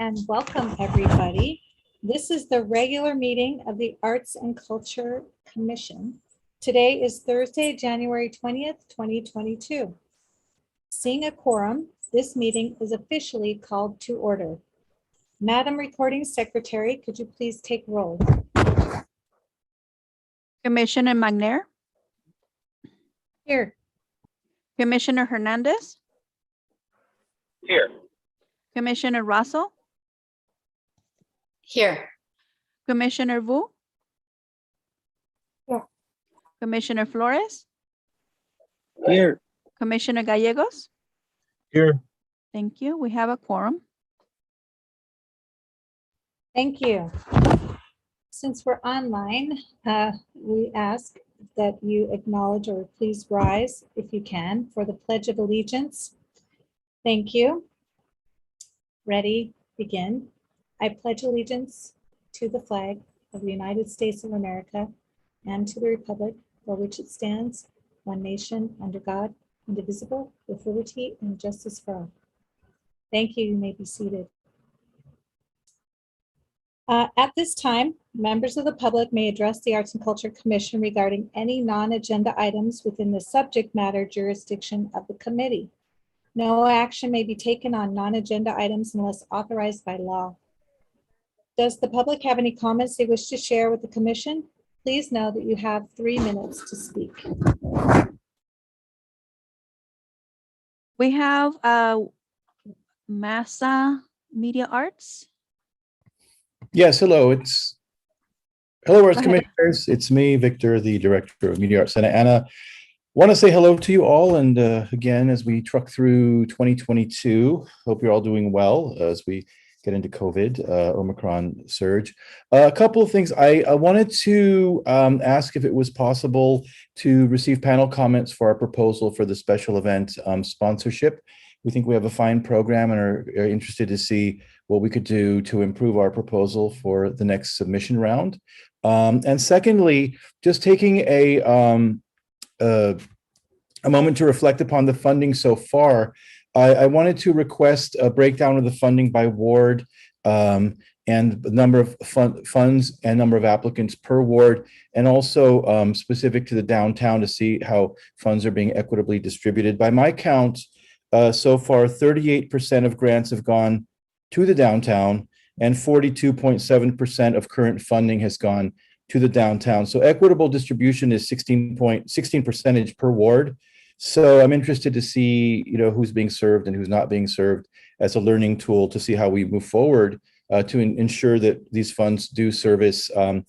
and welcome everybody. This is the regular meeting of the Arts and Culture Commission. Today is Thursday, January 20th, 2022. Seeing a quorum, this meeting is officially called to order. Madam Recording Secretary, could you please take roll? Commissioner Magner, Here. Commissioner Hernandez, Here. Commissioner Russell, Here. Commissioner Vu, Here. Commissioner Flores, Here. Commissioner Gallegos. Here. Thank you. We have a quorum. Thank you. Since we're online, we ask that you acknowledge or please rise if you can for the Pledge of Allegiance. Thank you. Ready, begin. I pledge allegiance to the flag of the United States of America and to the republic for which it stands, one nation under God, indivisible, with liberty and justice for all. Thank you. You may be seated. At this time, members of the public may address the Arts and Culture Commission regarding any non-agenda items within the subject matter jurisdiction of the committee. No action may be taken on non-agenda items unless authorized by law. Does the public have any comments they wish to share with the commission? Please know that you have 3 minutes to speak. We have Massa Media Arts. Yes, hello. Hello, Arts Go ahead. Commissioners. It's me, Victor, the Director of Media Arts Santa Ana. Want to say hello to you all, and again, as we truck through 2022, hope you're all doing well as we get into COVID, Omicron surge. A couple of things. I wanted to ask if it was possible to receive panel comments for our proposal for the special event sponsorship. We think we have a fine program and are interested to see what we could do to improve our proposal for the next submission round. And secondly, just taking a moment to reflect upon the funding so far, I wanted to request a breakdown of the funding by ward and the number of funds and number of applicants per ward, and also specific to the downtown to see how funds are being equitably distributed. By my count, so far, 38% of grants have gone to the downtown and 42.7% of current funding has gone to the downtown. So equitable distribution is 16% per ward. So I'm interested to see, who's being served and who's not being served as a learning tool to see how we move forward to ensure that these funds do service the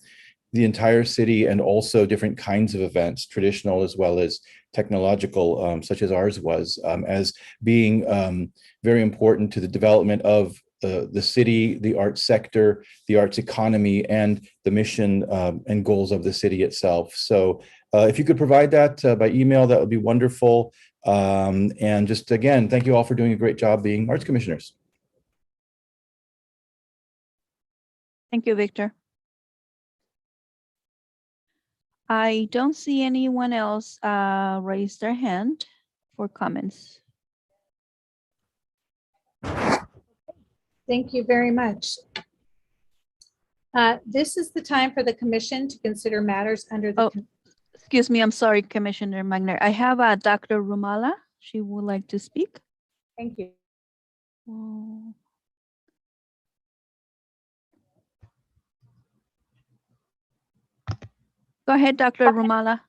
entire city and also different kinds of events, traditional as well as technological, such as ours was, as being very important to the development of the city, the arts sector, the arts economy, and the mission and goals of the city itself. So if you could provide that by email, that would be wonderful. And just again, thank you all for doing a great job being arts commissioners. Thank you, Victor. I don't see anyone else raise their hand for comments. Thank you very much. This is the time for the commission to consider matters under the. Excuse me, I'm sorry, Commissioner Magner. I have Dr. Rumala. She would like to speak. Thank you. Go ahead, Dr. Rumala.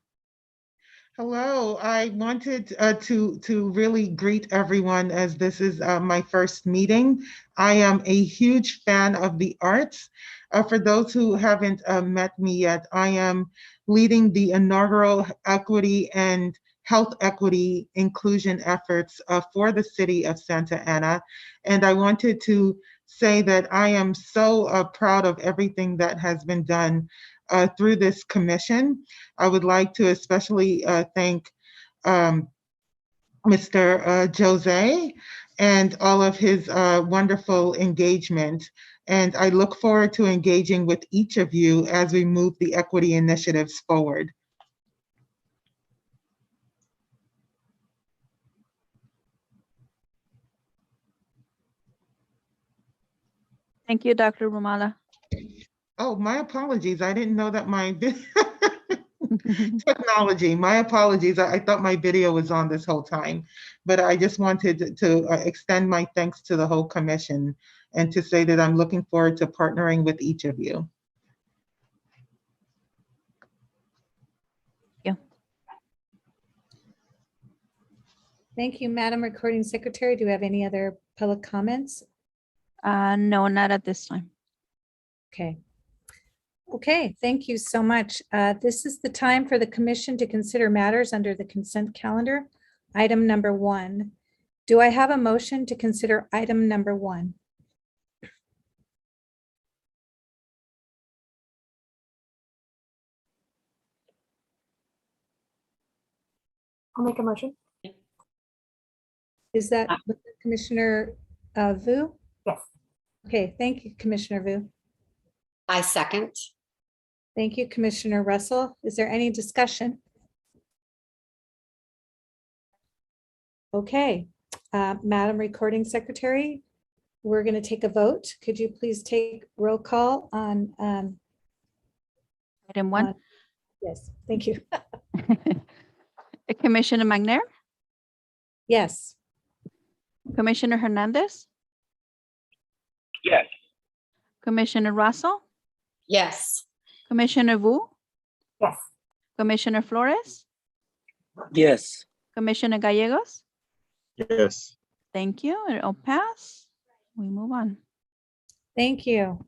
Hello, I wanted to really greet everyone as this is my first meeting. I am a huge fan of the arts. For those who haven't met me yet, I am leading the inaugural equity and health equity inclusion efforts for the city of Santa Ana. And I wanted to say that I am so proud of everything that has been done through this commission. I would like to especially thank Mr. Jose and all of his wonderful engagement. And I look forward to engaging with each of you as we move the equity initiatives forward. Thank you, Dr. Romala. Oh, my apologies. I didn't know that my technology, my apologies. I thought my video was on this whole time, but I just wanted to extend my thanks to the whole commission and to say that I'm looking forward to partnering with each of you. Thank you, Madam Recording Secretary. Do you have any other public comments? No, not at this time. Okay. Okay, thank you so much. This is the time for the commission to consider matters under the consent calendar. Item number 1. Do I have a motion to consider item number 1? I'll make a motion. Is that with Commissioner Vu? Yes. Okay, thank you, Commissioner Vu. I second. Thank you, Commissioner Russell. Is there any discussion? Okay, Madam Recording Secretary, we're going to take a vote. Could you please take roll call on? Item 1. Yes, thank you. Commissioner McNair, Yes, Commissioner Hernandez, Yes. Commissioner Russell, Yes. Commissioner Vu, Yes. Commissioner Flores, Yes. Commissioner Gallegos. Yes. Thank you. It'll pass. We move on. thank you.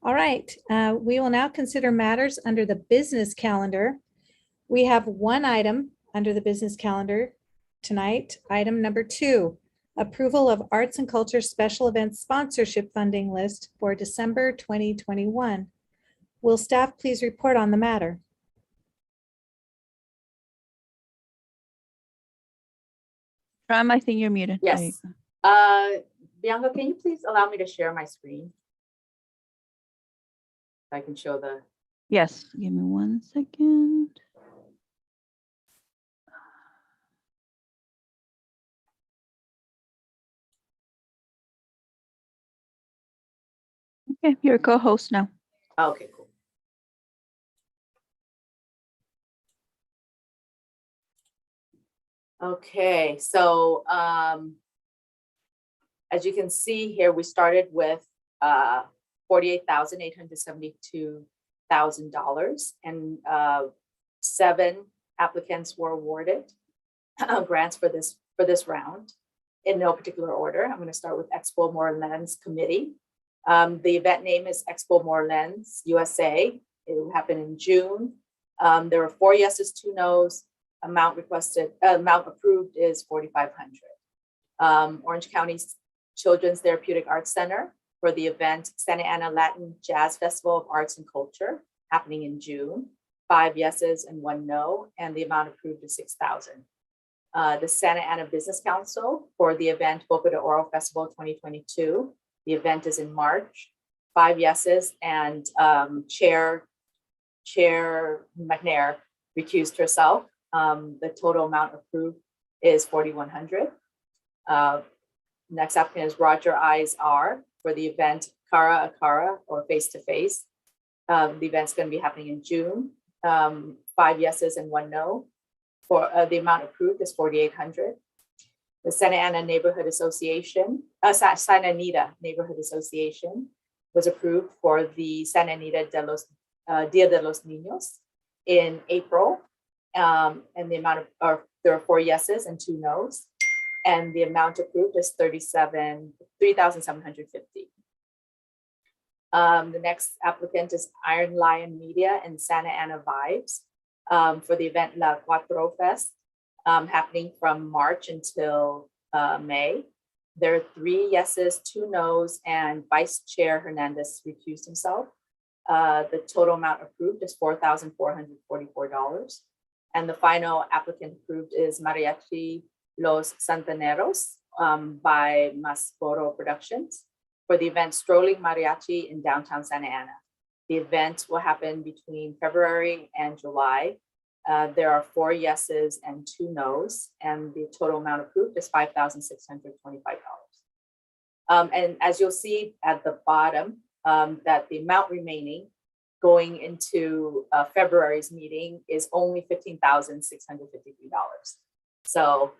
All right, we will now consider matters under the business calendar. We have one item under the business calendar tonight. Item number 2, approval of arts and culture special events sponsorship funding list for December 2021. Will staff please report on the matter? Ram, I think you're muted. There you Yes. go. Bianca, can you please allow me to share my screen? I can show the, Yes, give me 1 second. Okay, you're a co-host now. okay, cool. Okay, so as you can see here, we started with $48,872,000 and 7 applicants were awarded grants for this round in no particular order. I'm going to start with Expo Morelands Committee. The event name is Expo Morelands USA. It will happen in June. There were 4 yeses, 2 nos. Amount approved is $4,500. Orange County's Children's Therapeutic Arts Center for the event Santa Ana Latin Jazz Festival of Arts and Culture happening in June. 5 yeses and 1 no, and the amount approved is $6,000. The Santa Ana Business Council for the event Boca de Oro Festival 2022. The event is in March. 5 yeses, and Chair McNair recused herself. The total amount approved is $4,100. Next applicant is Roger Eyes R for the event Cara a Cara or Face to Face. The event's going to be happening in June. 5 yeses and 1 no. For the amount approved is $4,800. The Santa Ana Neighborhood Association, Santa Anita Neighborhood Association was approved for the Santa Anita Dia de los Niños in April. And the amount of, there are 4 yeses and 2 nos. And the amount approved is $3,750. The next applicant is Iron Lion Media and Santa Ana Vibes for the event La Cuatro Fest happening from March until May. There are 3 yeses, 2 nos, and Vice Chair Hernandez recused himself. The total amount approved is $4,444. And the final applicant approved is Mariachi Los Santaneros by Masporo Productions for the event Strolling Mariachi in downtown Santa Ana. The event will happen between February and July. There are 4 yeses and 2 nos, and the total amount approved is $5,625. And as you'll see at the bottom, that the amount remaining going into February's meeting is only $15,653. So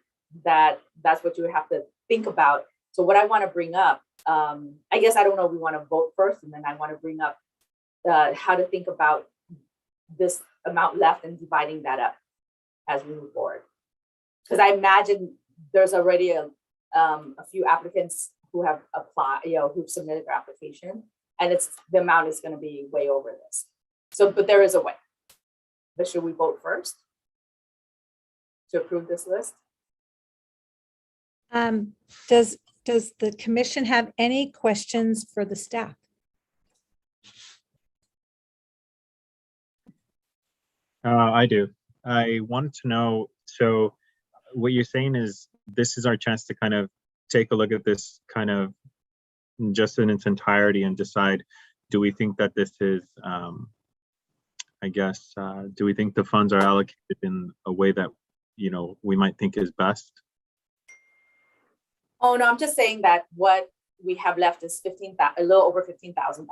that's what you would have to think about. So what I want to bring up, I guess I don't know if we want to vote first, and then I want to bring up how to think about this amount left and dividing that up as we move forward. Because I imagine there's already a few applicants who have applied, who've submitted their application, and the amount is going to be way over this. So, but there is a way. But should we vote first to approve this list? Does the commission have any questions for the staff? I do. I wanted to know, so what you're saying is this is our chance to kind of take a look at this kind of just in its entirety and decide, do we think that this is, do we think the funds are allocated in a way that, we might think is best? Oh, no, I'm just saying that what we have left is a little over $15,000.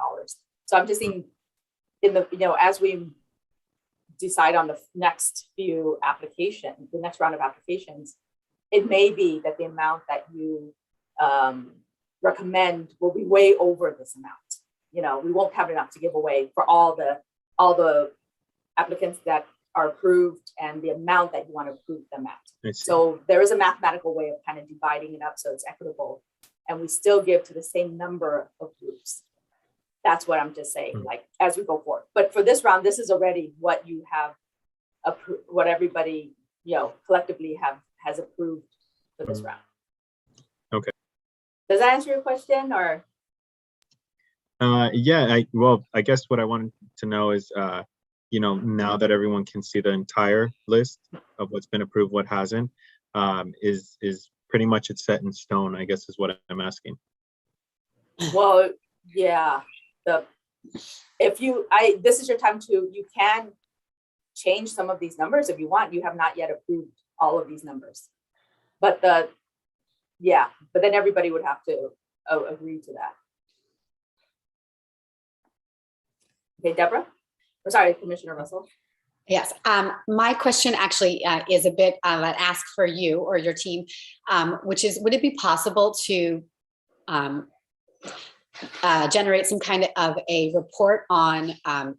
So I'm just saying as we decide on the next few applications, the next round of applications, it may be that the amount that you recommend will be way over this amount. We won't have enough to give away for all the applicants that are approved and the amount that you want to approve them at. So there is a mathematical way of kind of dividing it up so it's equitable, and we still give to the same number of groups. That's what I'm just saying, like as we go forward. But for this round, this is already what you have approved, what everybody, collectively has approved for this round. Okay. Does that answer your question, or? Yeah, I guess what I wanted to know is, now that everyone can see the entire list of what's been approved, what hasn't, is pretty much it's set in stone, I guess is what I'm asking. Well, yeah. This is your time you can change some of these numbers if you want. You have not yet approved all of these numbers, but then everybody would have to agree to that. Okay, Deborah. I'm sorry, Commissioner Russell. Yes, my question actually is a bit of an ask for you or your team, which is, would it be possible to generate some kind of a report on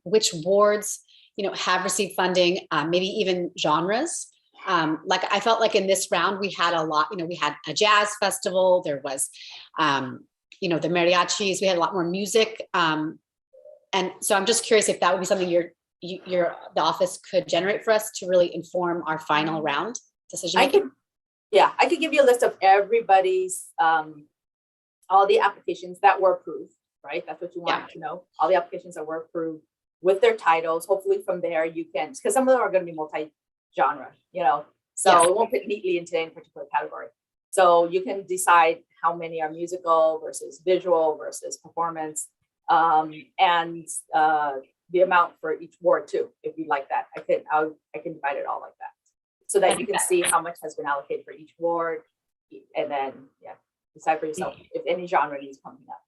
which wards, have received funding, maybe even genres? Like I felt like in this round, we had a lot, we had a jazz festival, there was, the mariachis, we had a lot more music. And so I'm just curious if that would be something the office could generate for us to really inform our final round decision making. I could give you a list of everybody's, all the applications that were approved, right? That's what you want to know. All the applications that were approved with their titles. Hopefully from there you can, because some of them are going to be multi-genre, so it won't fit neatly into any particular category. So you can decide how many are musical versus visual versus performance, and the amount for each ward too, if you'd like that. I can divide it all like that, so that you can see how much has been allocated for each ward, and then decide for yourself if any genre needs pumping up.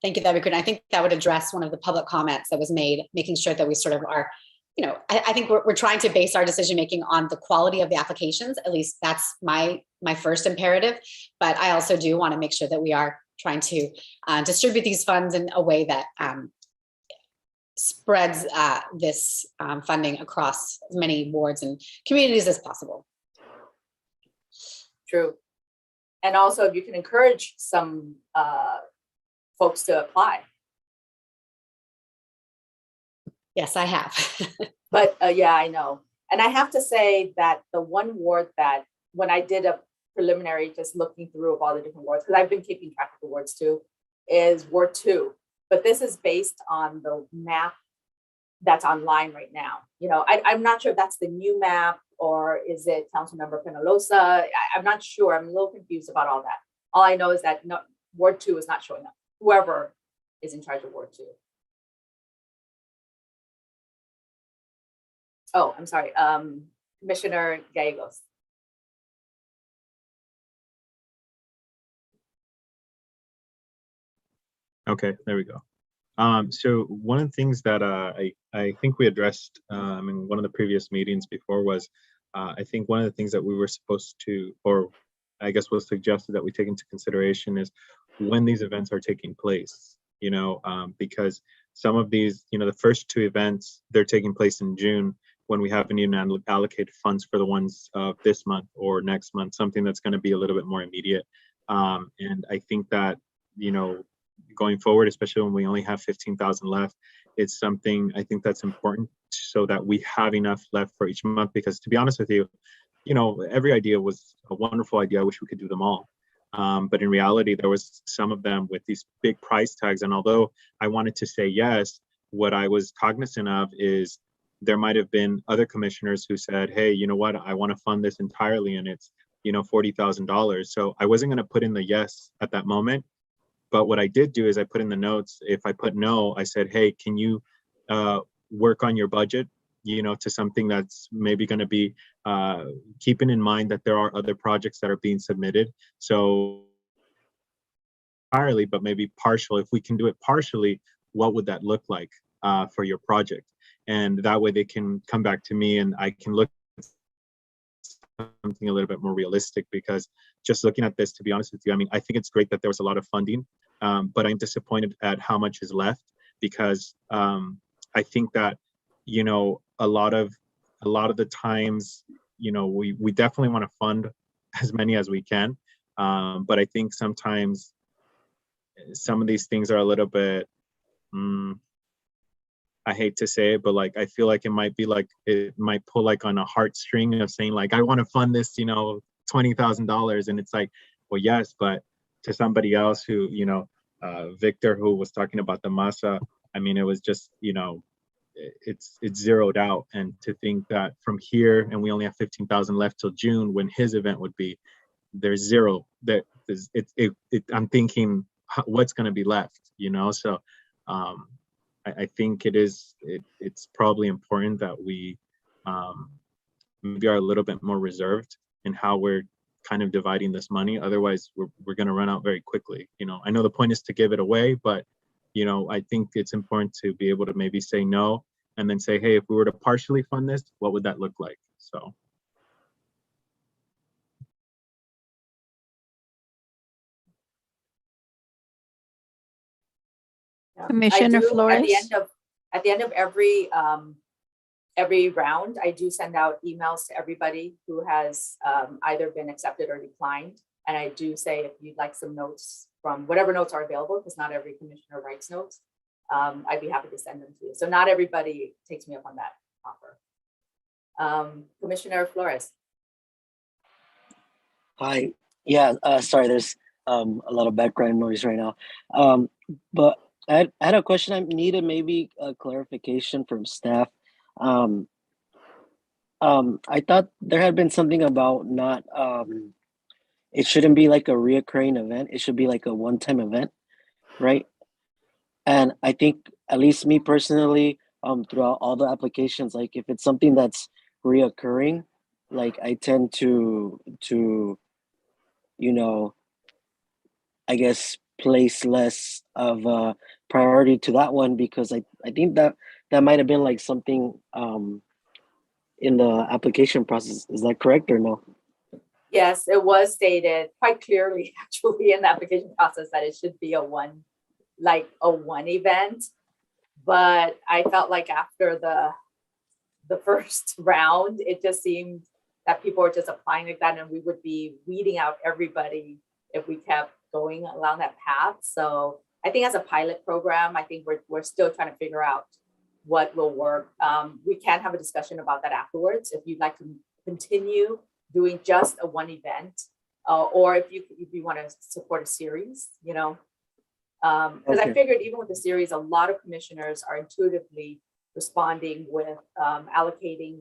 Thank you, that'd be good. I think that would address one of the public comments that was made, making sure that we sort of are, I think we're trying to base our decision making on the quality of the applications. At least that's my first imperative. But I also do want to make sure that we are trying to distribute these funds in a way that spreads this funding across as many wards and communities as possible. True. And also, if you can encourage some folks to apply. Yes, I have. But I know. And I have to say that the one ward that when I did a preliminary, just looking through of all the different wards, because I've been keeping track of the wards too, is Ward 2. But this is based on the map that's online right now. I'm not sure if that's the new map or is it Councilmember Penalosa. I'm not sure. I'm a little confused about all that. All I know is that Ward 2 is not showing up. Whoever is in charge of Ward 2. Oh, I'm sorry. Commissioner Gallegos. Okay, there we go. So one of the things that I think we addressed in one of the previous meetings before was I think one of the things that we were supposed to, or I guess was suggested that we take into consideration is when these events are taking place, because some of these, the first two events, they're taking place in June when we haven't even allocated funds for the ones of this month or next month, something that's going to be a little bit more immediate. And I think that, going forward, especially when we only have 15,000 left, it's something I think that's important so that we have enough left for each month. Because to be honest with you, every idea was a wonderful idea. I wish we could do them all. But in reality, there was some of them with these big price tags. And although I wanted to say yes, what I was cognizant of is there might have been other commissioners who said, hey, you know what, I want to fund this entirely and it's, $40,000. So I wasn't going to put in the yes at that moment. But what I did do is I put in the notes, if I put no, I said, hey, can you work on your budget, to something that's maybe going to be keeping in mind that there are other projects that are being submitted. So entirely, but maybe partial. If we can do it partially, what would that look like for your project? And that way they can come back to me and I can look at something a little bit more realistic, because just looking at this, to be honest with you, I think it's great that there was a lot of funding, but I'm disappointed at how much is left, because I think that, a lot of the times, we definitely want to fund as many as we can. But I think sometimes some of these things are a little bit, I hate to say it, but like, I feel like it might pull like on a heartstring of saying like, I want to fund this, $20,000. And it's like, well, yes, but to somebody else who, Victor, who was talking about the masa, it was just, it's zeroed out. And to think that from here, and we only have 15,000 left till June when his event would be, there's zero. I'm thinking what's going to be left, so I think it's probably important that we maybe are a little bit more reserved in how we're kind of dividing this money. Otherwise, we're going to run out very quickly. I know the point is to give it away, but I think it's important to be able to maybe say no and then say, hey, if we were to partially fund this, what would that look like? So. Commissioner Flores? At the end of every round, I do send out emails to everybody who has either been accepted or declined. And I do say, if you'd like some notes from whatever notes are available, because not every commissioner writes notes, I'd be happy to send them to you. So not everybody takes me up on that offer. Commissioner Flores. Hi. Yeah, sorry, there's a lot of background noise right now. But I had a question. I needed maybe a clarification from staff. I thought there had been something about not, it shouldn't be like a reoccurring event. It should be like a one-time event, right? And I think, at least me personally, throughout all the applications, like if it's something that's reoccurring, like I tend to I guess place less of a priority to that one, because I think that might have been like something in the application process. Is that correct or no? Yes, it was stated quite clearly actually in the application process that it should be a one event. But I felt like after the first round, it just seemed that people were just applying like that, and we would be weeding out everybody if we kept going along that path. So I think as a pilot program, I think we're still trying to figure out what will work. We can have a discussion about that afterwards if you'd like to continue doing just a one event, or if you want to support a series, because Okay. I figured even with the series, a lot of commissioners are intuitively responding with allocating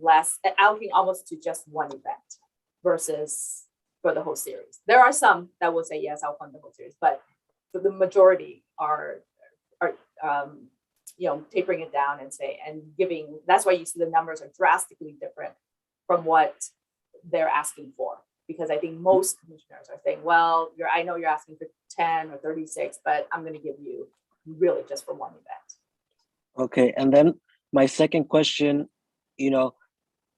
almost to just one event versus for the whole series. There are some that will say, yes, I'll fund the whole series, but for the majority are tapering it down and giving. That's why you see the numbers are drastically different from what they're asking for, because I think most commissioners are saying, well, I know you're asking for 10 or 36, but I'm going to give you really just for one event. Okay, and then my second question, you know,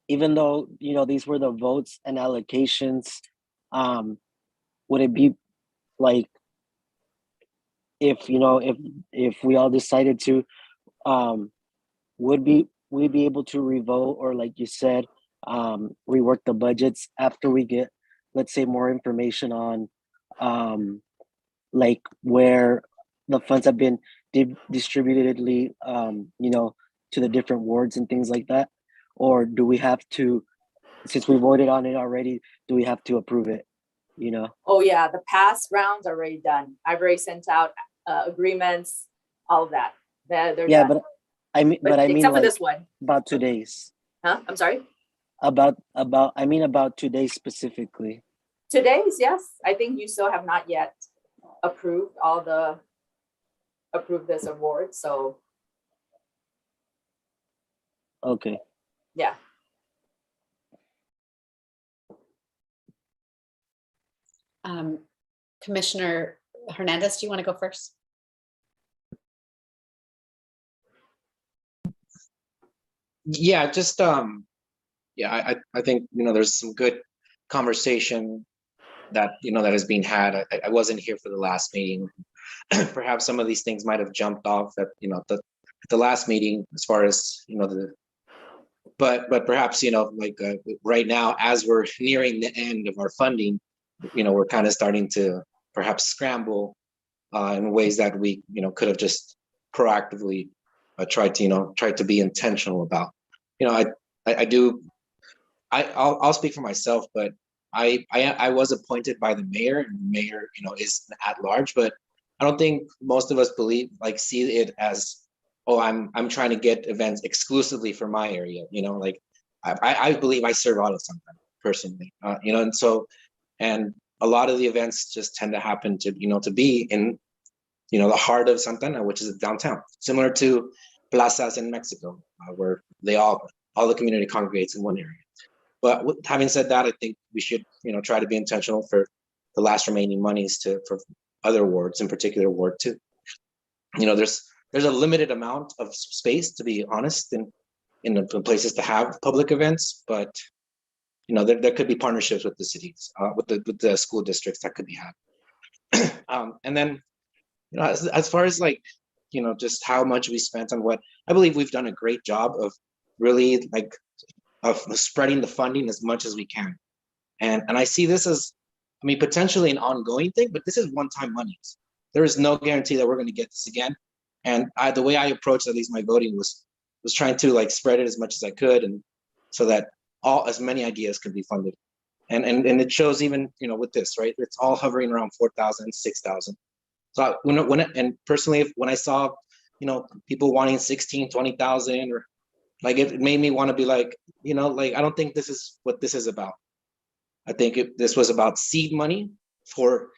even though, you know, these were the votes and allocations, would it be like, if, you know, if we all decided to, would we be able to revote, or like you said, rework the budgets after we get, let's say, more information on, like where the funds have been distributedly, you know, to the different wards and things like that? Or do we have to, since we voted on it already, do we have to approve it, you know? Oh yeah, the past rounds are already done. I've already sent out agreements, all of that. They're Yeah, done. but I mean Except for like this one. about today's. Huh? I'm sorry. About about today specifically. Today's, yes. I think you still have not yet approved this award. So Okay. yeah. Commissioner Hernandez, do you want to go first? Yeah, just yeah, I think, you know, there's some good conversation that, you know, that is being had. I wasn't here for the last meeting. Perhaps some of these things might have jumped off at, you know, the last meeting, as far as, you know, but perhaps, you know, like right now, as we're nearing the end of our funding, you know, we're kind of starting to perhaps scramble in ways that we, you know, could have just proactively tried to be intentional about. You know, I'll speak for myself, but I was appointed by the mayor, and the mayor, you know, is at large, but I don't think most of us see it as, oh, I'm trying to get events exclusively for my area, you know, like I believe I serve all of something personally, you know, and so, and a lot of the events just tend to happen to, you know, to be in, you know, the heart of Santana, which is downtown, similar to plazas in Mexico, where all the community congregates in one area. But having said that, I think we should, you know, try to be intentional for the last remaining monies for other wards, in particular Ward 2. You know, there's a limited amount of space, to be honest, in the places to have public events, but you know, there could be partnerships with the cities, with the school districts that could be had. And then, you know, as far as like, you know, just how much we spent on what, I believe we've done a great job of really like of spreading the funding as much as we can. And I see this as, I mean, potentially an ongoing thing, but this is one-time money. There is no guarantee that we're going to get this again. And the way I approached at least my voting was trying to like spread it as much as I could, and so that as many ideas could be funded. And it shows even, you know, with this, right? It's all hovering around 4,000, 6,000. So and personally, when I saw, you know, people wanting 16, 20,000, or like, it made me want to be like, you know, like, I don't think this is what this is about. I think this was about seed money for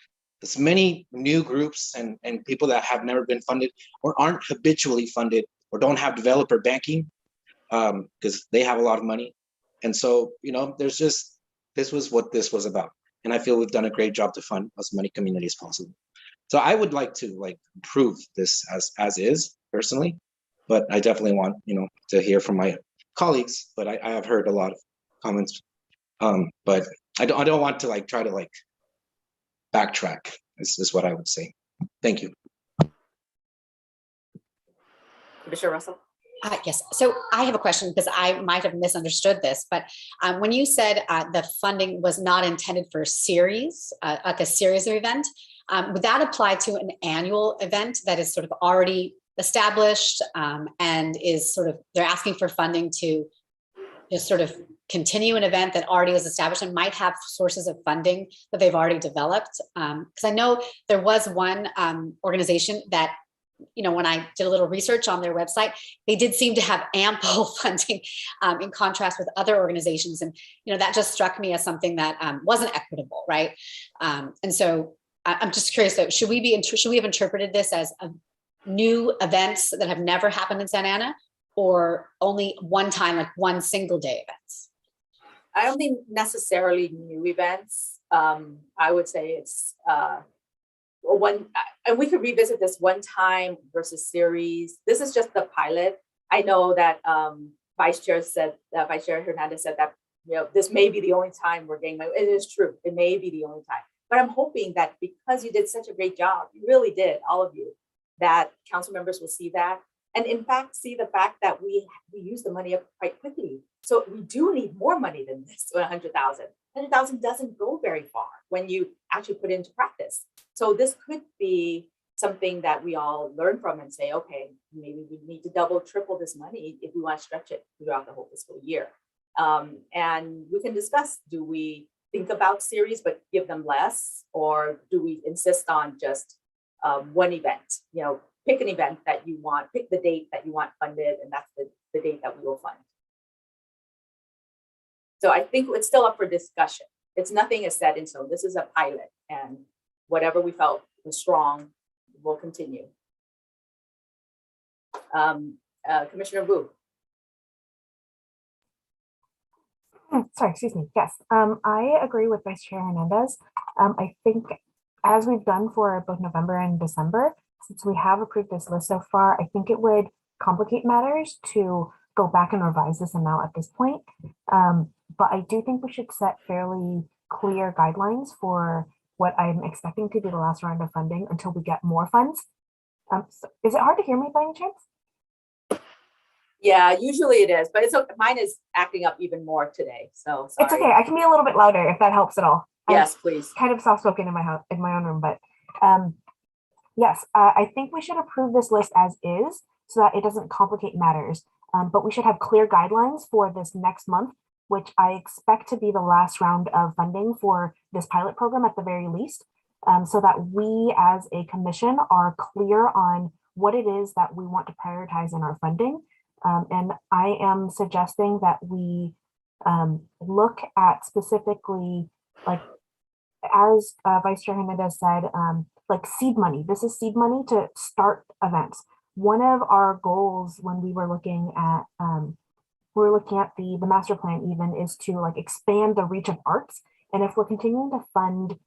as many new groups and people that have never been funded or aren't habitually funded or don't have developer banking, because they have a lot of money. And so, you know, this was what this was about. And I feel we've done a great job to fund as many communities as possible. So I would like to like improve this as is personally, but I definitely want, you know, to hear from my colleagues, but I have heard a lot of comments. But I don't want to like try to like backtrack, is what I would say. Thank you. Commissioner Russell. Yes. So I have a question, because I might have misunderstood this, but when you said the funding was not intended for a series, like a series of event, would that apply to an annual event that is sort of already established and is sort of, they're asking for funding to just sort of continue an event that already was established and might have sources of funding that they've already developed? Because I know there was one organization that, you know, when I did a little research on their website, they did seem to have ample funding in contrast with other organizations. And, you know, that just struck me as something that wasn't equitable, right? And so I'm just curious, so should we have interpreted this as new events that have never happened in Santa Ana, or only one time, like one single day events? I don't think necessarily new events. I would say it's and we could revisit this one time versus series. This is just the pilot. I know that Vice Chair Hernandez said that, you know, this may be the only time we're getting money. It is true. It may be the only time. But I'm hoping that because you did such a great job, you really did, all of you, that council members will see that. And in fact, see the fact that we use the money up quite quickly. So we do need more money than this, 100,000. 100,000 doesn't go very far when you actually put it into practice. So this could be something that we all learn from and say, okay, maybe we need to double, triple this money if we want to stretch it throughout the whole fiscal year. And we can discuss, do we think about series but give them less, or do we insist on just one event? You know, pick an event that you want, pick the date that you want funded, and that's the date that we will fund. So I think it's still up for discussion. It's nothing is set in stone. This is a pilot, and whatever we felt was strong will continue. Commissioner Wu. Sorry, excuse me. Yes, I agree with Vice Chair Hernandez. I think as we've done for both November and December, since we have approved this list so far, I think it would complicate matters to go back and revise this amount at this point. But I do think we should set fairly clear guidelines for what I'm expecting to be the last round of funding until we get more funds. So is it hard to hear me by any chance? Yeah, usually it is, but it's okay. Mine is acting up even more today. So sorry. It's okay. I can be a little bit louder if that helps at all. Yes, please. Kind of soft-spoken in my own room, but yes, I think we should approve this list as is so that it doesn't complicate matters. But we should have clear guidelines for this next month, which I expect to be the last round of funding for this pilot program at the very least, so that we as a commission are clear on what it is that we want to prioritize in our funding. And I am suggesting that we look at specifically, like as Vice Chair Hernandez said, like seed money. This is seed money to start events. One of our goals when we were looking at the master plan even is to like expand the reach of arts. And if we're continuing to fund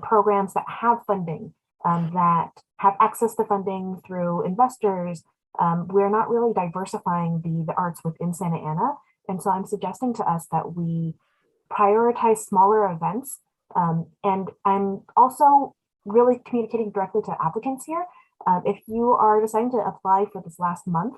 programs that have funding, that have access to funding through investors, we're not really diversifying the arts within Santa Ana. And so I'm suggesting to us that we prioritize smaller events. And I'm also really communicating directly to applicants here. If you are deciding to apply for this last month,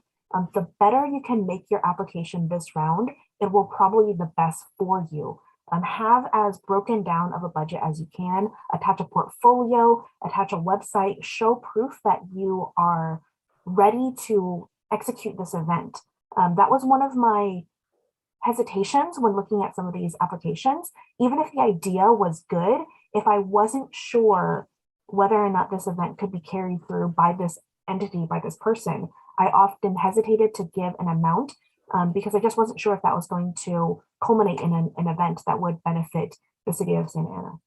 the better you can make your application this round, it will probably be the best for you. Have as broken down of a budget as you can, attach a portfolio, attach a website, show proof that you are ready to execute this event. That was one of my hesitations when looking at some of these applications. Even if the idea was good, if I wasn't sure whether or not this event could be carried through by this entity, by this person, I often hesitated to give an amount because I just wasn't sure if that was going to culminate in an event that would benefit the city of Santa Ana.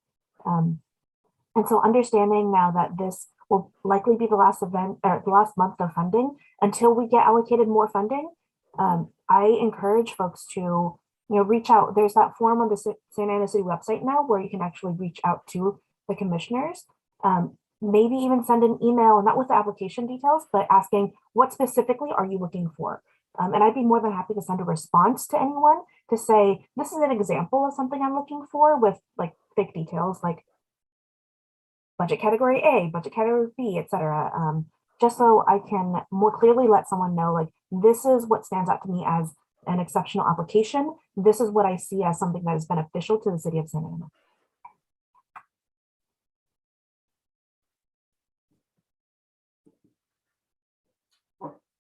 And so understanding now that this will likely be the last event or the last month of funding until we get allocated more funding, I encourage folks to reach out. There's that form on the Santa Ana City website now where you can actually reach out to the commissioners. Maybe even send an email, not with the application details, but asking what specifically are you looking for? And I'd be more than happy to send a response to anyone to say, this is an example of something I'm looking for with like fake details, like budget category A, budget category B, etc. Just so I can more clearly let someone know, like, this is what stands out to me as an exceptional application. This is what I see as something that is beneficial to the city of Santa Ana.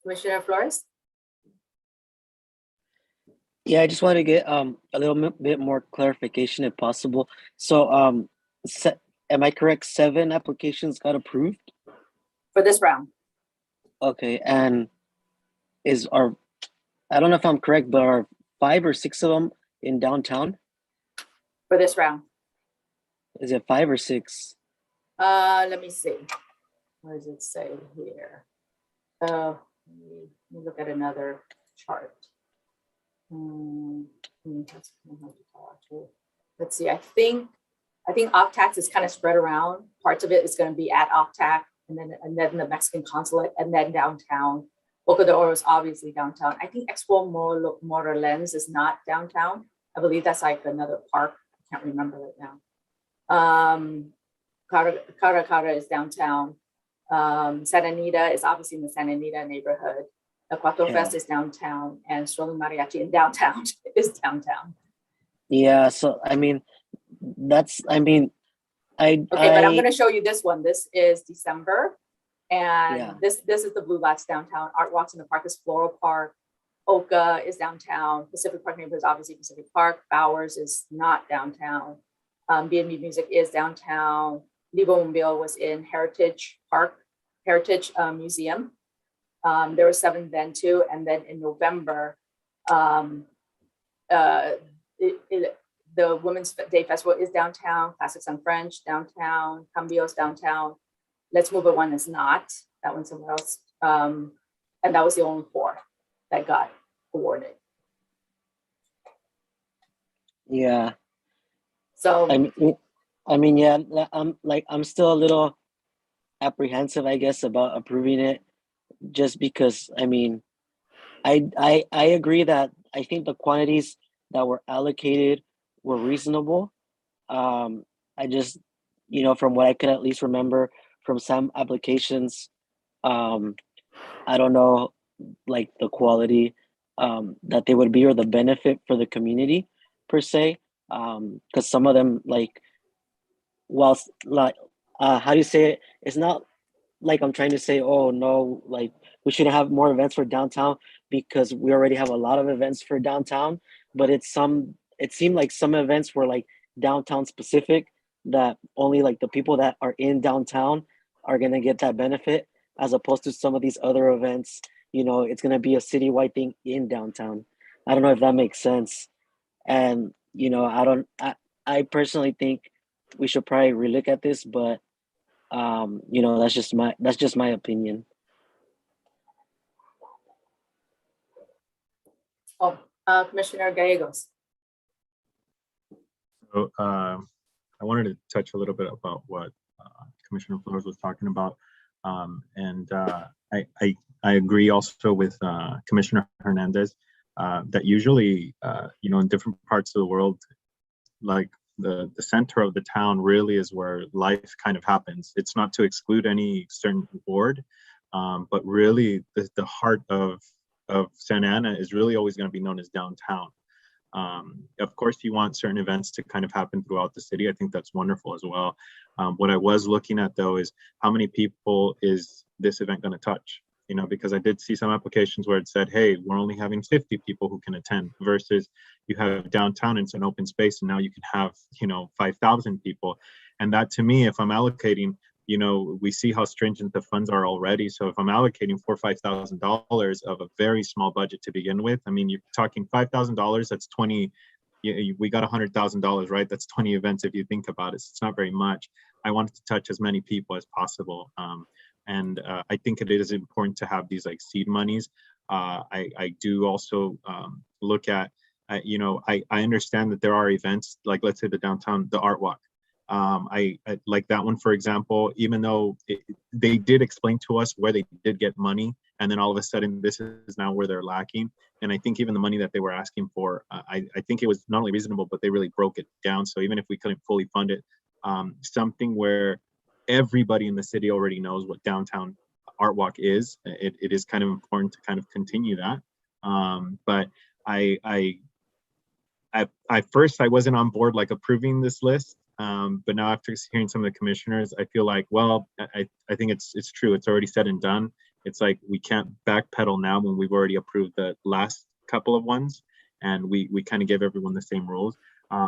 Commissioner Flores? Yeah, I just want to get a little bit more clarification if possible. So am I correct? 7 applications got approved? For this round. Okay, and I don't know if I'm correct, but are 5 or 6 of them in downtown? For this round. Is it 5 or 6? Let me see. What does it say here? Let me look at another chart. Let's see. I think I think OCTAC is kind of spread around. Parts of it is going to be at OCTAC, and then the Mexican consulate, and then downtown. Boca de Oro is obviously downtown. I think Expo Morales is not downtown. I believe that's like another park. I can't remember right now. Cara is downtown. Santa Anita is obviously in the Santa Anita neighborhood. The Cuatro Fest is downtown, and Strolling Mariachi in downtown is downtown. Yeah, so I mean, but I'm going to show you this one. This is December, and Yeah. this is the Blue Lights downtown. Art Walks in the Park is Floral Park. Oka is downtown. Pacific Park neighborhood is obviously Pacific Park. Bowers is not downtown. B&B Music is downtown. Libo Mobile was in Heritage Park, Heritage Museum. There was 7 then too, and then in November, the Women's Day Festival is downtown. Classics on French downtown. Cambio's downtown. Let's Move It One is not. That one's somewhere else. And that was the only 4 that got awarded. Yeah. So I mean, yeah, I'm still a little apprehensive, I guess, about approving it, just because I mean, I agree that I think the quantities that were allocated were reasonable. I just, from what I could at least remember from some applications, I don't know, like the quality that they would be or the benefit for the community per se, because some of them whilst how do you say it? It's not like I'm trying to say, oh no, like we shouldn't have more events for downtown because we already have a lot of events for downtown. But it seemed like some events were like downtown specific, that only like the people that are in downtown are gonna get that benefit, as opposed to some of these other events. It's gonna be a citywide thing in downtown. I don't know if that makes sense. And I personally think we should probably relook at this, but that's just my opinion. Commissioner Gallegos. So I wanted to touch a little bit about what Commissioner Flores was talking about. I agree also with Commissioner Hernandez that usually, in different parts of the world, like the center of the town really is where life kind of happens. It's not to exclude any certain ward, but really the heart of Santa Ana is really always going to be known as downtown. Of course, you want certain events to kind of happen throughout the city. I think that's wonderful as well. What I was looking at though is how many people is this event going to touch? Because I did see some applications where it said, hey, we're only having 50 people who can attend, versus you have downtown, it's an open space, and now you can have, 5,000 people. And that, to me, if I'm allocating, we see how stringent the funds are already. So if I'm allocating $4,000 or $5,000 of a very small budget to begin with, I mean, you're talking $5,000, that's 20, we got $100,000, right? That's 20 events if you think about it. It's not very much. I wanted to touch as many people as possible. And I think it is important to have these like seed monies. I do also look at, I understand that there are events like, let's say the downtown, the art walk. I like that one, for example, even though they did explain to us where they did get money, and then all of a sudden this is now where they're lacking. And I think even the money that they were asking for, I think it was not only reasonable, but they really broke it down. So even if we couldn't fully fund it, something where everybody in the city already knows what downtown art walk is, it is kind of important to kind of continue that. But at first I wasn't on board like approving this list. But now after hearing some of the commissioners, I feel like, well, I think it's true. It's already said and done. It's like we can't backpedal now when we've already approved the last couple of ones, and we kind of gave everyone the same rules.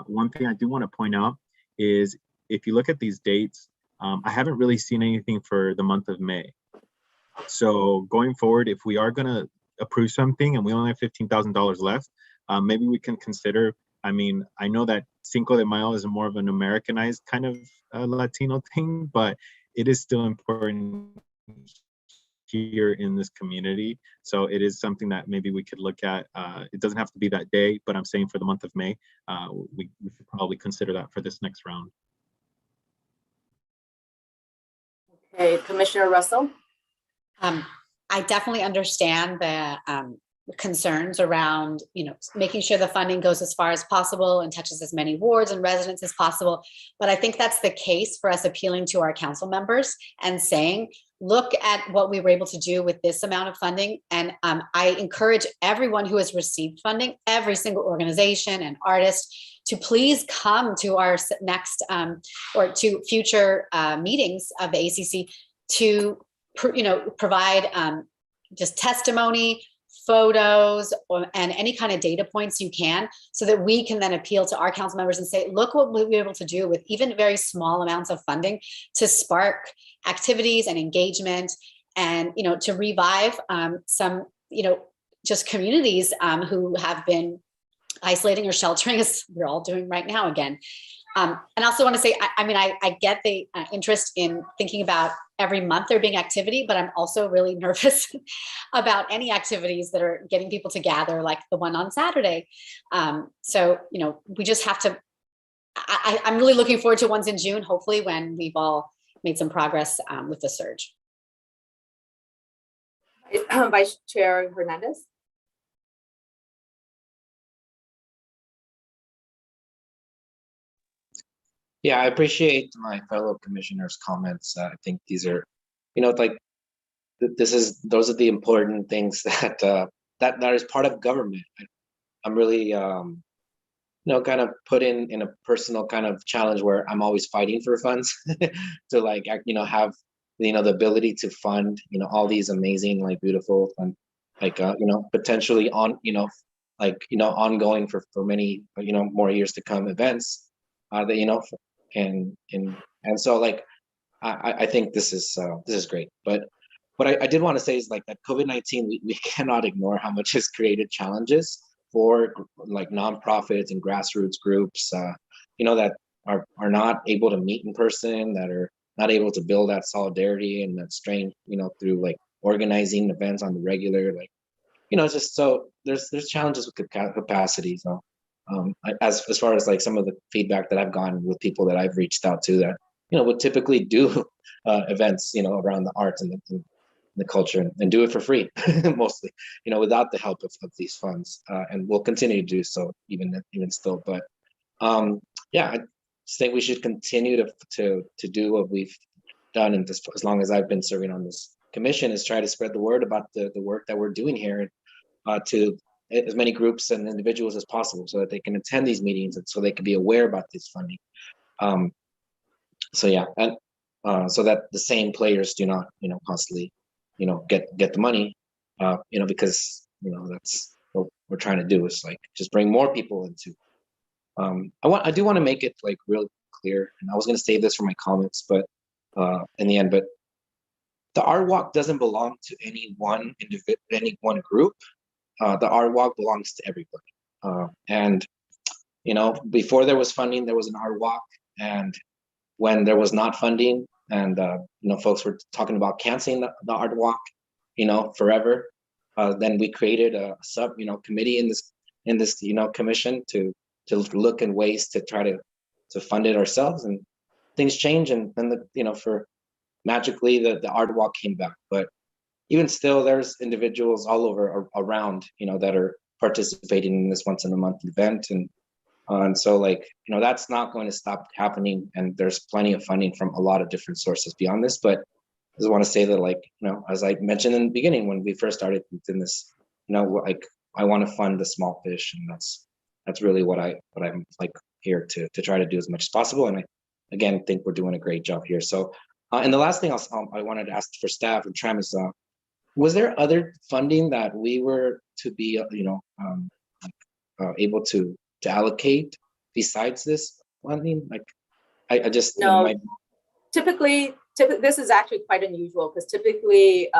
One thing I do want to point out is if you look at these dates, I haven't really seen anything for the month of May. So going forward, if we are going to approve something and we only have $15,000 left, maybe we can consider. I mean, I know that Cinco de Mayo is more of an Americanized kind of Latino thing, but it is still important here in this community. So it is something that maybe we could look at. It doesn't have to be that day, but I'm saying for the month of May, we should probably consider that for this next round. Okay, Commissioner Russell? I definitely understand the concerns around, making sure the funding goes as far as possible and touches as many wards and residents as possible. But I think that's the case for us appealing to our council members and saying, look at what we were able to do with this amount of funding. And I encourage everyone who has received funding, every single organization and artist, to please come to our next or to future meetings of the ACC to provide just testimony, photos, and any kind of data points you can, so that we can then appeal to our council members and say, look what we were able to do with even very small amounts of funding to spark activities and engagement, and to revive some just communities who have been isolating or sheltering, as we're all doing right now again. And I also want to say, I get the interest in thinking about every month there being activity, but I'm also really nervous about any activities that are getting people to gather, like the one on Saturday. So, we just have to, I'm really looking forward to ones in June, hopefully, when we've all made some progress with the surge. Vice Chair Hernandez? Yeah, I appreciate my fellow commissioners' comments. I think these are, those are the important things that that is part of government. I'm really, kind of put in a personal kind of challenge where I'm always fighting for funds to have, the ability to fund, all these amazing, beautiful, and potentially ongoing for many, more years to come events, that, and so I think this is great. But what I did want to say is that COVID-19, we cannot ignore how much has created challenges for nonprofits and grassroots groups, that are not able to meet in person, that are not able to build that solidarity and that strength, through organizing events on the regular, just so there's challenges with capacity. So as far as some of the feedback that I've gotten with people that I've reached out to that would typically do events around the arts and the culture and do it for free mostly without the help of these funds, and we'll continue to do so even still. But yeah, I just think we should continue to do what we've done, and as long as I've been serving on this commission, is try to spread the word about the work that we're doing here to as many groups and individuals as possible, so that they can attend these meetings and so they can be aware about this funding. So yeah, and so that the same players do not constantly get the money, because that's what we're trying to do, is just bring more people into. I do want to make it real clear, and I was going to save this for my comments, but in the end, but the art walk doesn't belong to any one individual, any one group. The art walk belongs to everybody. And before there was funding, there was an art walk, and when there was not funding, and folks were talking about canceling the art walk, forever, then we created a sub committee in this commission to look in ways to try to fund it ourselves, and things change, and then for magically the art walk came back. But even still, there's individuals all over around that are participating in this once in a month event, and so that's not going to stop happening, and there's plenty of funding from a lot of different sources beyond this. But I just want to say that as I mentioned in the beginning when we first started in this, I want to fund the small fish, and that's really what I'm here to try to do as much as possible. And I again think we're doing a great job here. So and the last thing I wanted to ask for staff and Tram is, was there other funding that we were to be able to allocate besides this funding? I just no. Typically, this is actually quite unusual, because typically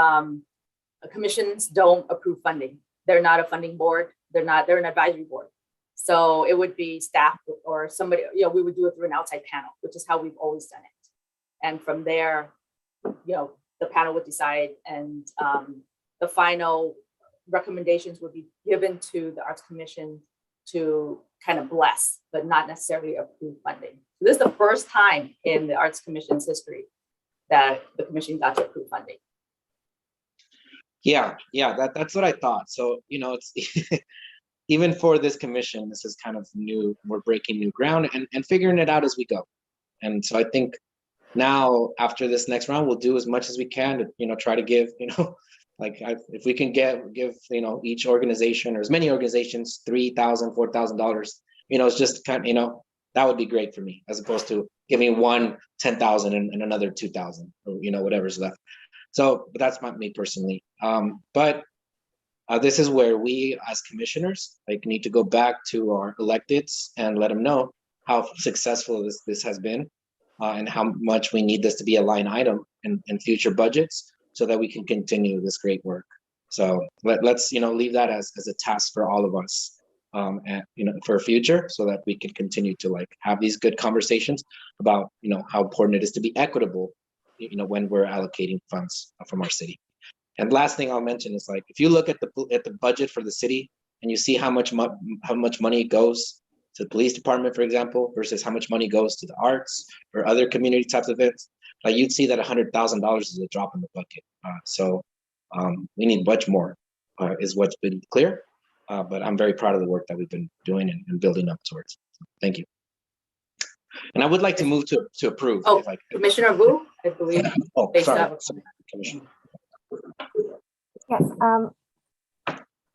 commissions don't approve funding. They're not a funding board. They're an advisory board. So it would be staff or somebody, we would do it through an outside panel, which is how we've always done it. And from there, the panel would decide, and the final recommendations would be given to the Arts Commission to kind of bless, but not necessarily approve funding. So this is the first time in the Arts Commission's history that the commission got to approve funding. Yeah, that's what I thought. So, it's even for this commission, this is kind of new. We're breaking new ground and figuring it out as we go. And so I think now after this next round, we'll do as much as we can to, try to give, if we can give, each organization or as many organizations, $3,000, $4,000, it's just kind of, that would be great for me, as opposed to giving one 10,000 and another 2,000, or, whatever's left. So, but that's not me personally. But this is where we as commissioners need to go back to our electeds and let them know how successful this has been, and how much we need this to be a line item in future budgets, so that we can continue this great work. So let's leave that as a task for all of us, and for future, so that we can continue to have these good conversations about how important it is to be equitable, when we're allocating funds from our city. And last thing I'll mention is if you look at the budget for the city and you see how much money goes to the police department, for example, versus how much money goes to the arts or other community types of events, you'd see that $100,000 is a drop in the bucket. So we need much more, is what's been clear. But I'm very proud of the work that we've been doing and building up towards. So, thank you. And I would like to move to approve. Oh, Commissioner Wu, I believe. Oh, sorry, Commissioner. Yes,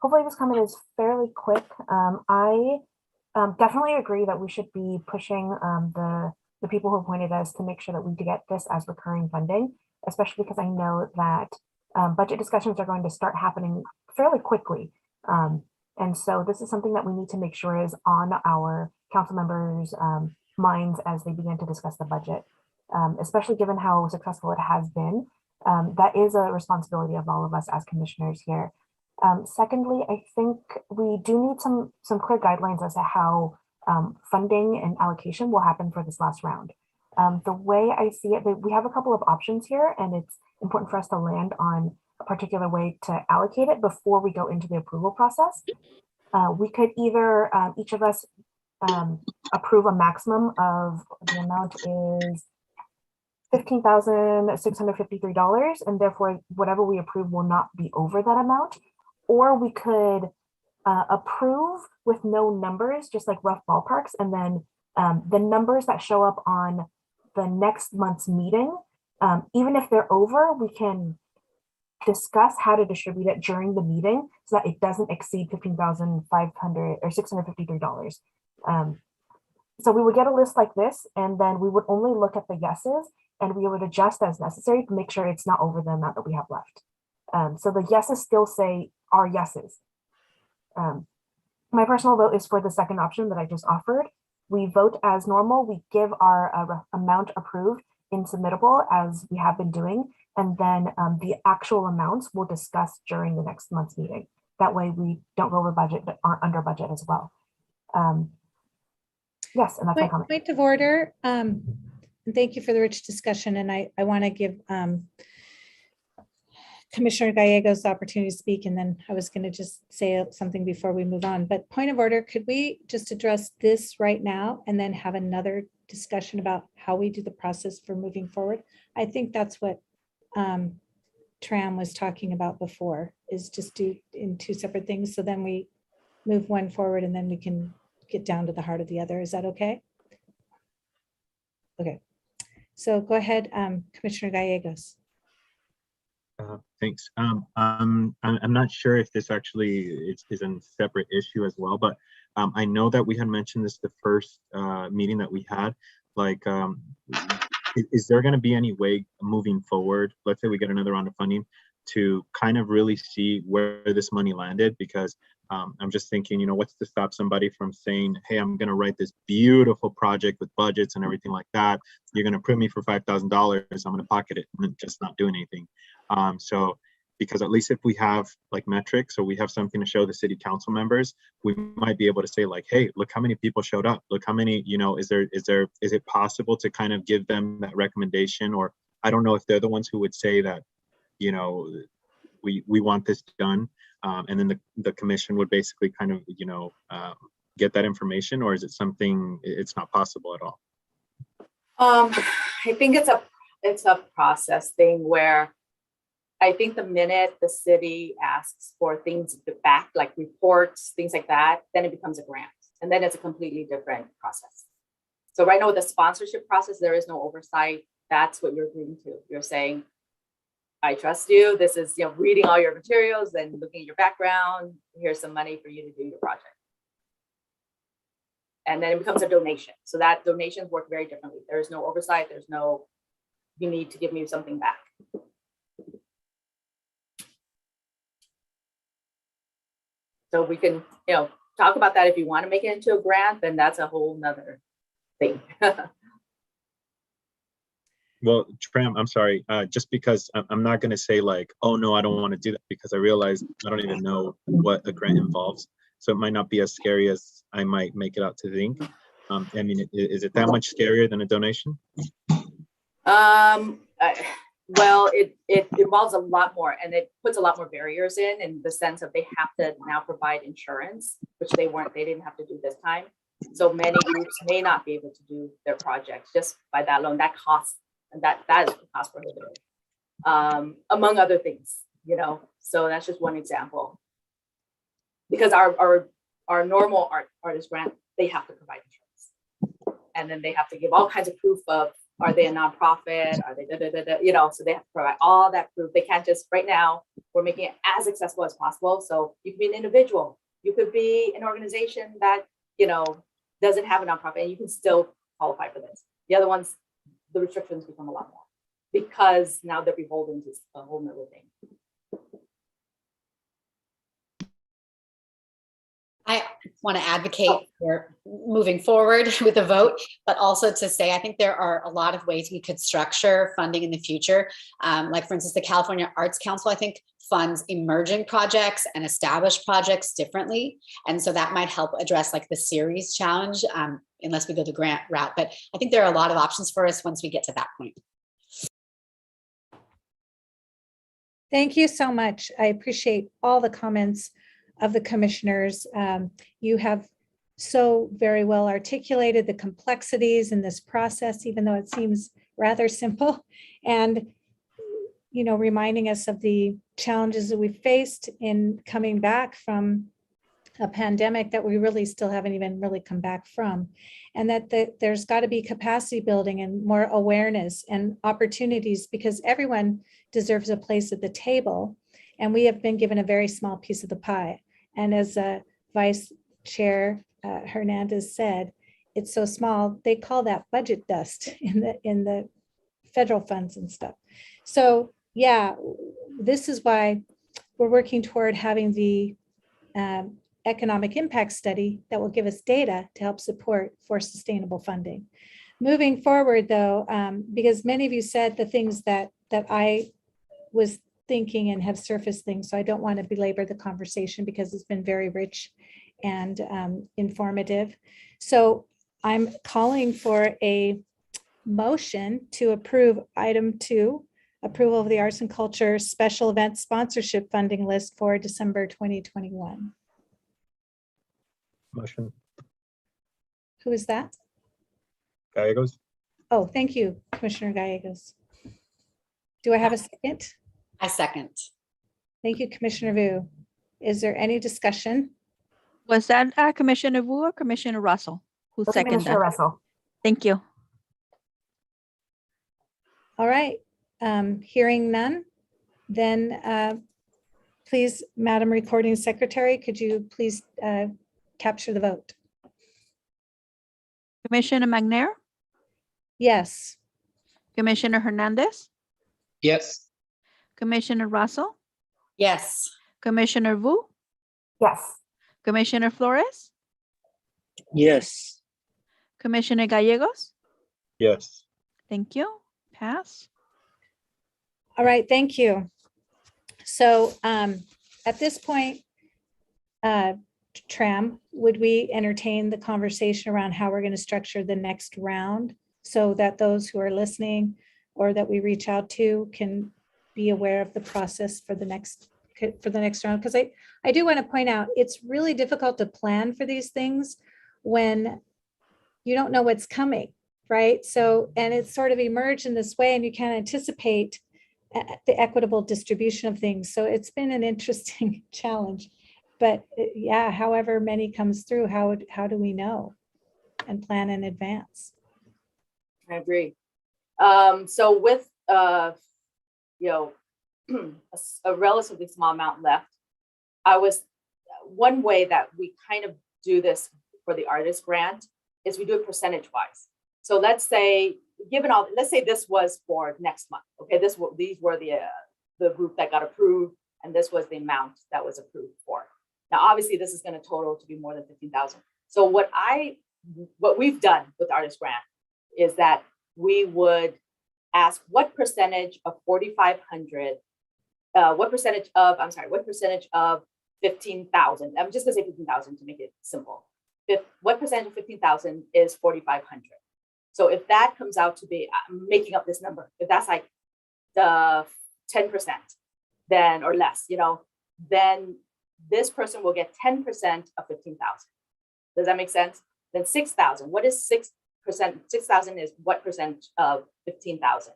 hopefully this comment is fairly quick. I definitely agree that we should be pushing the people who appointed us to make sure that we get this as recurring funding, especially because I know that budget discussions are going to start happening fairly quickly. And so this is something that we need to make sure is on our council members' minds as they begin to discuss the budget, especially given how successful it has been. That is a responsibility of all of us as commissioners here. Secondly, I think we do need some clear guidelines as to how funding and allocation will happen for this last round. The way I see it, we have a couple of options here, and it's important for us to land on a particular way to allocate it before we go into the approval process. We could either, each of us approve a maximum of, the amount is $15,653, and therefore whatever we approve will not be over that amount. Or we could approve with no numbers, just like rough ballparks, and then the numbers that show up on the next month's meeting, even if they're over, we can discuss how to distribute it during the meeting so that it doesn't exceed $15,500 or $653. So we would get a list like this, and then we would only look at the yeses, and we would adjust as necessary to make sure it's not over the amount that we have left. So the yeses still say are yeses. My personal vote is for the second option that I just offered. We vote as normal. We give our amount approved in submittable as we have been doing. And then the actual amounts we'll discuss during the next month's meeting. That way we don't go over budget, but aren't under budget as well. Yes, and that's my comment. Point of order. Thank you for the rich discussion. And I want to give Commissioner Gallegos the opportunity to speak, and then I was going to just say something before we move on. But point of order, could we just address this right now and then have another discussion about how we do the process for moving forward? I think that's what Tram was talking about before, is just do in two separate things. So then we move one forward and then we can get down to the heart of the other. Is that okay? Okay. So go ahead, Commissioner Gallegos. Thanks. I'm not sure if this actually is a separate issue as well, but I know that we had mentioned this the first meeting that we had. Like, is there going to be any way moving forward? Let's say we get another round of funding to kind of really see where this money landed, because I'm just thinking, what's to stop somebody from saying, hey, I'm going to write this beautiful project with budgets and everything like that. You're going to print me for $5,000. I'm going to pocket it and just not do anything. So, because at least if we have like metrics, or we have something to show the city council members, we might be able to say like, hey, look how many people showed up. Look how many, is it possible to kind of give them that recommendation? Or I don't know if they're the ones who would say that, we want this done. And then the commission would basically kind of, get that information, or is it something it's not possible at all? I think it's it's a process thing where I think the minute the city asks for things back, like reports, things like that, then it becomes a grant. And then it's a completely different process. So right now with the sponsorship process, there is no oversight. That's what you're agreeing to. You're saying, I trust you. This is, reading all your materials and looking at your background. Here's some money for you to do your project. And then it becomes a donation. So that donations work very differently. There is no oversight. There's no, you need to give me something back. So we can, talk about that. If you want to make it into a grant, then that's a whole nother thing. Well, Tram, I'm sorry, just because I'm not going to say like, oh no, I don't want to do that, because I realize I don't even know what a grant involves. So it might not be as scary as I might make it out to think. I mean, is it that much scarier than a donation? Well, it involves a lot more, and it puts a lot more barriers in the sense of they have to now provide insurance, which they didn't have to do this time. So many groups may not be able to do their projects just by that alone. That costs, and that is cost prohibitive, among other things, so that's just one example. Because our normal artist grant, they have to provide insurance, and then they have to give all kinds of proof of, are they a nonprofit? Are they so they have to provide all that proof. They can't just, right now, we're making it as accessible as possible. So you could be an individual, you could be an organization that, doesn't have a nonprofit, and you can still qualify for this. The other ones, the restrictions become a lot more because now they're beholden to a whole nother thing. I want to advocate for moving forward with a vote, but also to say, I think there are a lot of ways we could structure funding in the future. Like for instance, the California Arts Council, I think, funds emerging projects and established projects differently. And so that might help address like the series challenge, unless we go the grant route. But I think there are a lot of options for us once we get to that point. Thank you so much. I appreciate all the comments of the commissioners. You have so very well articulated the complexities in this process, even though it seems rather simple, and reminding us of the challenges that we faced in coming back from a pandemic that we really still haven't even really come back from, and that there's got to be capacity building and more awareness and opportunities, because everyone deserves a place at the table, and we have been given a very small piece of the pie. And as Vice Chair Hernandez said, it's so small, they call that budget dust in the federal funds and stuff. So yeah, this is why we're working toward having the economic impact study that will give us data to help support for sustainable funding. Moving forward though, because many of you said the things that I was thinking and have surfaced things, so I don't want to belabor the conversation because it's been very rich and informative. So I'm calling for a motion to approve item 2, approval of the arts and culture special event sponsorship funding list for December 2021. Motion. Who is that? Gallegos. Oh, thank you, Commissioner Gallegos. Do I have a second? I second. Thank you, Commissioner Vu. Is there any discussion? Was that Commissioner Wu or Commissioner Russell who seconded Commissioner that? Russell. Thank you. All right, hearing none, then please, Madam Recording Secretary, could you please capture the vote? Commissioner McNair, Yes. Commissioner Hernandez, Yes. Commissioner Russell, Yes. Commissioner Wu, Yes. Commissioner Flores, Yes. Commissioner Gallegos. Yes. Thank you. Pass. All right, thank you. So at this point, Tram, would we entertain the conversation around how we're going to structure the next round so that those who are listening or that we reach out to can be aware of the process for the next round? Because I do want to point out, it's really difficult to plan for these things when you don't know what's coming. right? So, and it's sort of emerged in this way, and you can't anticipate the equitable distribution of things. So it's been an interesting challenge. But yeah, however many comes through, how do we know and plan in advance? I agree. So with you know, a relatively small amount left, one way that we kind of do this for the artist grant is we do it percentage wise. So let's say, let's say this was for next month. Okay, these were the group that got approved, and this was the amount that was approved for. Now, obviously, this is going to total to be more than 15,000. So what we've done with artist grant is that we would ask what percentage of 4,500, what percentage of 15,000, I'm just gonna say 15,000 to make it simple. What percentage of 15,000 is 4,500? So if that comes out to be, I'm making up this number, if that's like the 10%, then, or less, then this person will get 10% of 15,000. Does that make sense? Then 6,000, what is 6%? 6,000 is what percent of 15,000?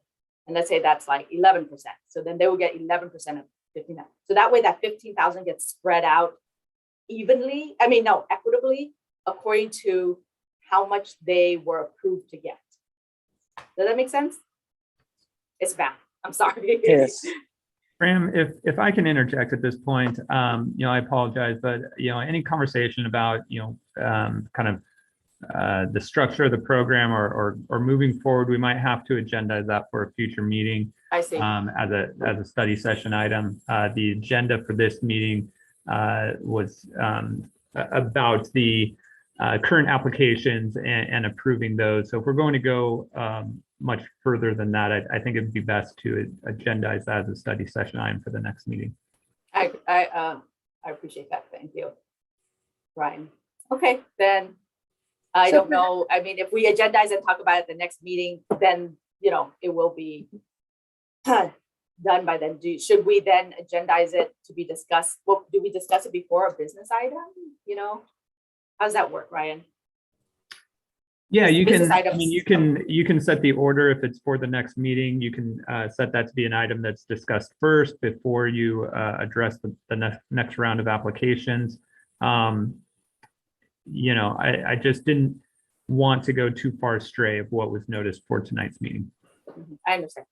And let's say that's like 11%. So then they will get 11% of 15,000. So that way that 15,000 gets spread out equitably according to how much they were approved to get. Does that make sense? It's bad. I'm sorry. Yes. Graham, if I can interject at this point, I apologize, but any conversation about kind of the structure of the program or moving forward, we might have to agendize that for a future meeting. I see. As a study session item. The agenda for this meeting was about the current applications and approving those. So if we're going to go much further than that, I think it'd be best to agendize that as a study session item for the next meeting. I appreciate that. Thank you, Ryan. Okay, then I don't know. I mean, if we agendize and talk about it at the next meeting, then it will be done by then. Should we then agendize it to be discussed? Well, do we discuss it before a business item? How does that work, Ryan? Yeah, you Business can. items. I mean, you can set the order if it's for the next meeting. You can set that to be an item that's discussed first before you address the next round of applications. I just didn't want to go too far astray of what was noticed for tonight's meeting. I understand.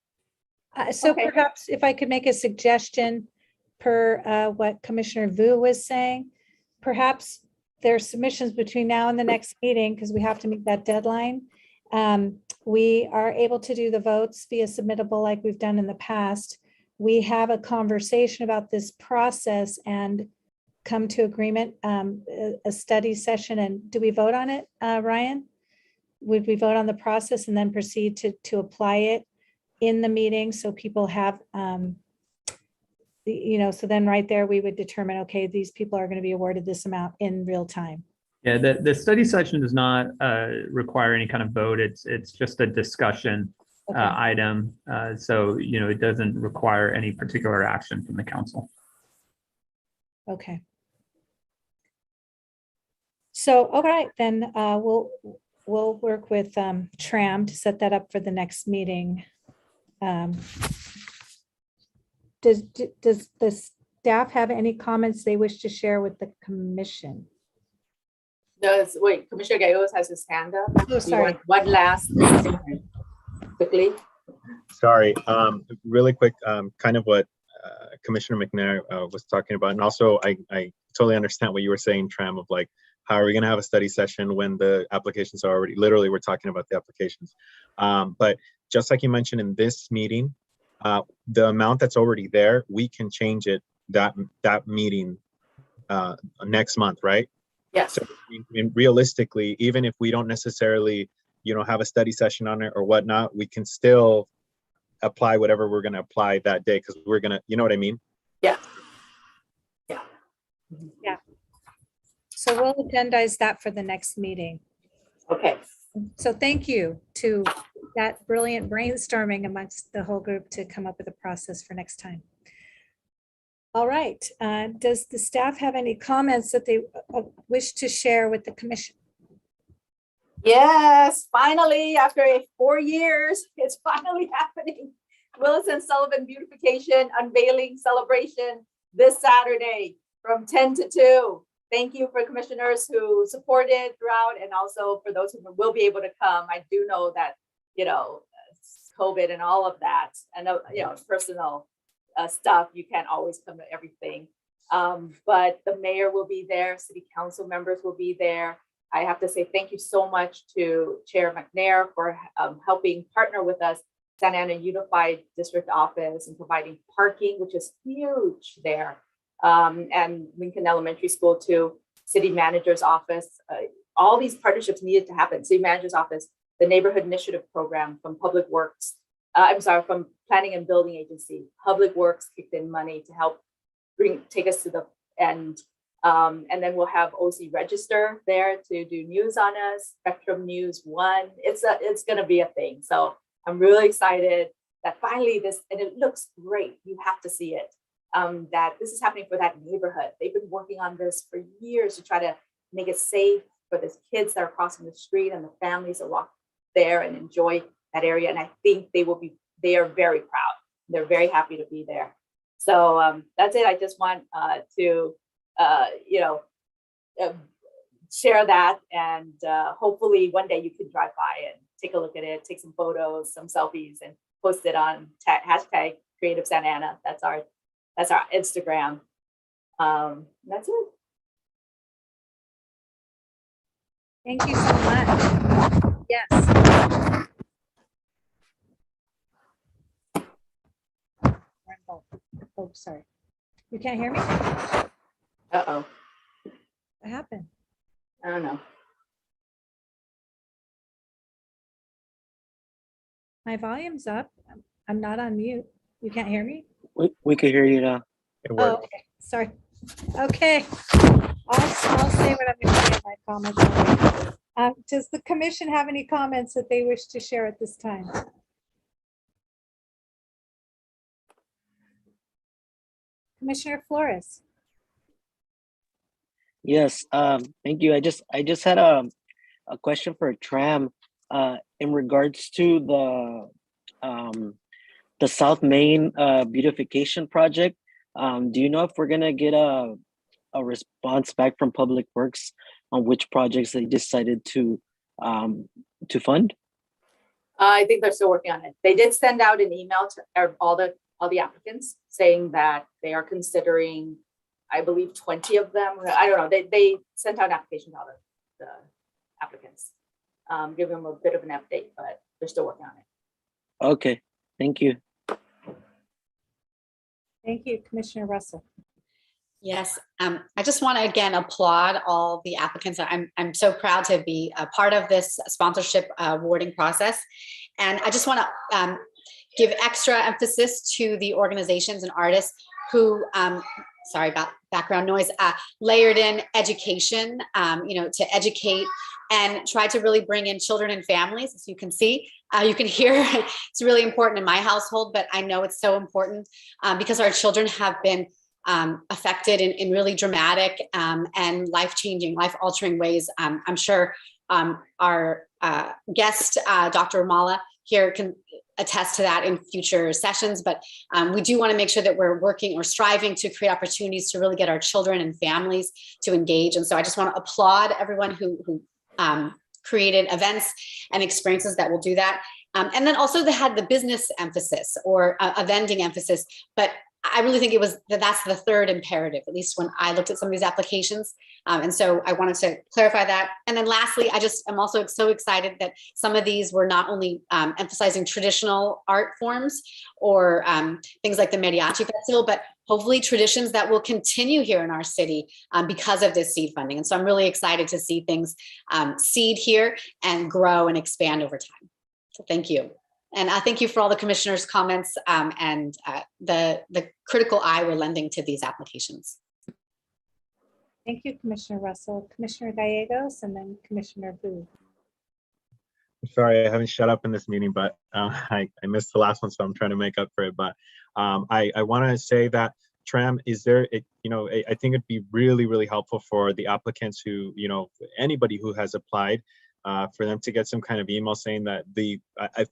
So Okay. perhaps if I could make a suggestion per what Commissioner Vu was saying, perhaps there's submissions between now and the next meeting, because we have to meet that deadline. We are able to do the votes via submittable like we've done in the past. We have a conversation about this process and come to agreement, a study session. And do we vote on it, Ryan? Would we vote on the process and then proceed to apply it in the meeting so people have, so then right there we would determine, okay, these people are going to be awarded this amount in real time. Yeah, the study session does not require any kind of vote. It's just a discussion item. So, it doesn't require any particular action from the council. Okay. So, all right, then we'll work with Tram to set that up for the next meeting. Does the staff have any comments they wish to share with the commission? Wait, Commissioner Gallegos has his hand up. Oh, sorry. One last thing, quickly. Sorry, really quick, kind of what Commissioner McNair was talking about. And also, I totally understand what you were saying, Tram, of like, how are we going to have a study session when the applications are already, literally, we're talking about the applications. But just like you mentioned in this meeting, the amount that's already there, we can change it that meeting next month, right? Yes. So realistically, even if we don't necessarily, have a study session on it or whatnot, we can still apply whatever we're going to apply that day, because we're going to, you know what I mean? Yeah. Yeah. So we'll agendize that for the next meeting. Okay. So thank you to that brilliant brainstorming amongst the whole group to come up with a process for next time. All right. Does the staff have any comments that they wish to share with the commission? Yes, finally, after 4 years, it's finally happening. Willis and Sullivan Beautification Unveiling Celebration this Saturday from 10 to 2. Thank you for commissioners who supported throughout, and also for those who will be able to come. I do know that, COVID and all of that, and personal stuff, you can't always come to everything. But the mayor will be there, city council members will be there. I have to say thank you so much to Chair McNair for helping partner with us, Santa Ana Unified District Office, and providing parking, which is huge there. And Lincoln Elementary School too, City Manager's Office. All these partnerships needed to happen. City Manager's Office, the Neighborhood Initiative Program from Public Works, from Planning and Building Agency. Public Works kicked in money to help take us to the end. And then we'll have OC Register there to do news on us, Spectrum News 1. It's going to be a thing. So I'm really excited that finally this, and it looks great. You have to see it. That this is happening for that neighborhood. They've been working on this for years to try to make it safe for the kids that are crossing the street and the families that walk there and enjoy that area. And I think they are very proud. They're very happy to be there. So that's it. I just want to share that, and hopefully one day you can drive by and take a look at it, take some photos, some selfies, and post it on hashtag Creative Santa Ana. That's our Instagram. That's it. Thank you so much. Yes. Oh, sorry. You can't hear me? Uh-oh. What happened? I don't know. My volume's up. I'm not on mute. You can't hear me? We can hear you now. It Oh, worked. okay. Sorry. Okay. I'll say what I'm going to say in my comments. Does the commission have any comments that they wish to share at this time? Commissioner Flores. Yes, thank you. I just had a question for Tram in regards to the South Main beautification project. Do you know if we're gonna get a response back from Public Works on which projects they decided to fund? I think they're still working on it. They did send out an email to all the applicants saying that they are considering, I believe, 20 of them. I don't know. They sent out an application to all the applicants, give them a bit of an update, but they're still working on it. Okay, thank you. Thank you, Commissioner Russell. Yes, I just want to again applaud all the applicants. I'm so proud to be a part of this sponsorship awarding process. And I just want to give extra emphasis to the organizations and artists who, sorry about background noise, layered in education, to educate and try to really bring in children and families. As you can see, you can hear it's really important in my household, but I know it's so important because our children have been affected in really dramatic and life-changing, life-altering ways. I'm sure our guest, Dr. Ramala here, can attest to that in future sessions, but we do want to make sure that we're working or striving to create opportunities to really get our children and families to engage. And so I just want to applaud everyone who created events and experiences that will do that. And then also they had the business emphasis or a vending emphasis, but I really think that's the third imperative, at least when I looked at some of these applications. And so I wanted to clarify that. And then lastly, I'm also so excited that some of these were not only emphasizing traditional art forms or things like the Mariachi Festival, but hopefully traditions that will continue here in our city because of this seed funding. And so I'm really excited to see things seed here and grow and expand over time. So thank you. And I thank you for all the commissioners' comments and the critical eye we're lending to these applications. Thank you, Commissioner Russell. Commissioner Gallegos, and then Commissioner Booth. I'm sorry, I haven't shut up in this meeting, but I missed the last one, so I'm trying to make up for it. But I want to say that Tram, I think it'd be really, really helpful for the applicants who, anybody who has applied for them to get some kind of email saying that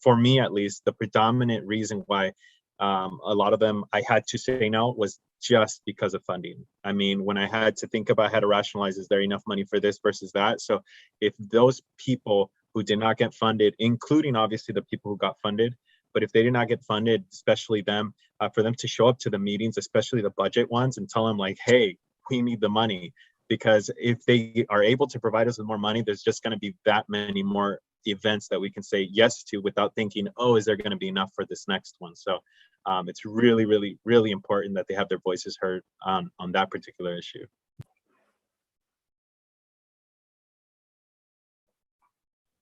for me at least, the predominant reason why a lot of them I had to say no was just because of funding. I mean, when I had to think about how to rationalize, is there enough money for this versus that? So if those people who did not get funded, including obviously the people who got funded, but if they did not get funded, especially them, for them to show up to the meetings, especially the budget ones, and tell them like, hey, we need the money. Because if they are able to provide us with more money, there's just going to be that many more events that we can say yes to without thinking, oh, is there going to be enough for this next one? So it's really, really, really important that they have their voices heard on that particular issue.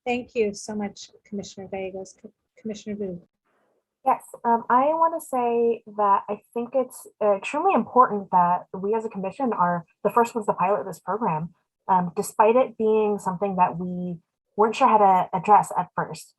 Thank you so much, Commissioner Villegas. Commissioner Vu. Yes, I want to say that I think it's extremely important that we as a commission are the first ones to pilot this program, despite it being something that we weren't sure how to address at first.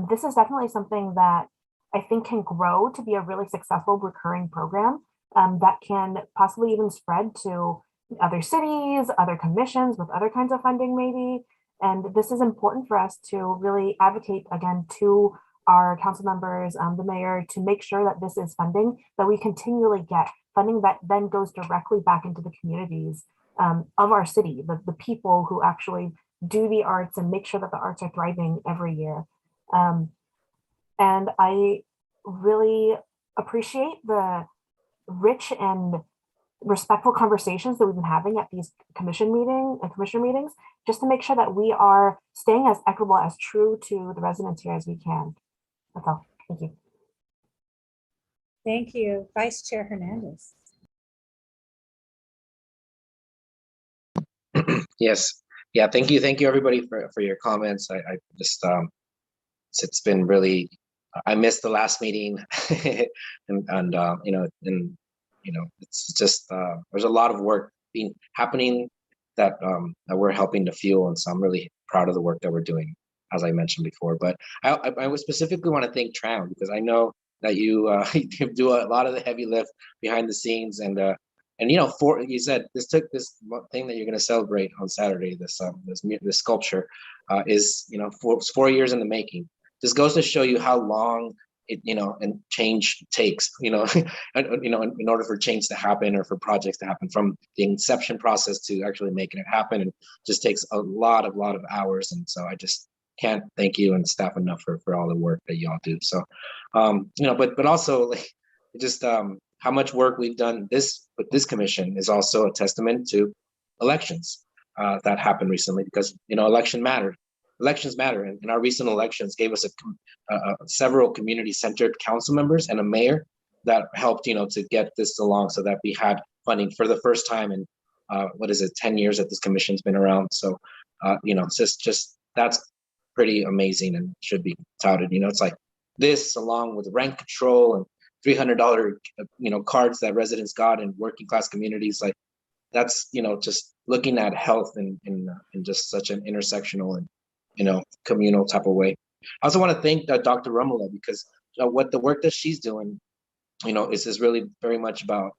This is definitely something that I think can grow to be a really successful recurring program that can possibly even spread to other cities, other commissions with other kinds of funding maybe. And this is important for us to really advocate again to our council members, the mayor, to make sure that this is funding that we continually get, funding that then goes directly back into the communities of our city, the people who actually do the arts and make sure that the arts are thriving every year. And I really appreciate the rich and respectful conversations that we've been having at these commissioner meetings, just to make sure that we are staying as equitable, as true to the residents here as we can. That's all. Thank you. Thank you, Vice Chair Hernandez. Yes. Yeah. Thank you. Thank you, everybody, for your comments. I just it's been really. I missed the last meeting, and it's just there's a lot of work happening that we're helping to fuel, and so I'm really proud of the work that we're doing, as I mentioned before. But I would specifically want to thank Tram, because I know that you do a lot of the heavy lift behind the scenes, and you said this thing that you're going to celebrate on Saturday, this sculpture, is 4 years in the making. This goes to show you how long it and change takes in order for change to happen, or for projects to happen, from the inception process to actually making it happen. And just takes a lot of hours, and so I just can't thank you and staff enough for all the work that y'all do. So but also just how much work we've done with this commission is also a testament to elections that happened recently, because elections matter, and our recent elections gave us several community-centered council members and a mayor that helped to get this along, so that we had funding for the first time in 10 years that this commission's been around. So it's just that's pretty amazing and should be touted. It's like this, along with rent control and $300 cards that residents got in working class communities, like that's just looking at health in just such an intersectional and communal type of way. I also want to thank Dr. Romola, because what the work that she's doing is really very much about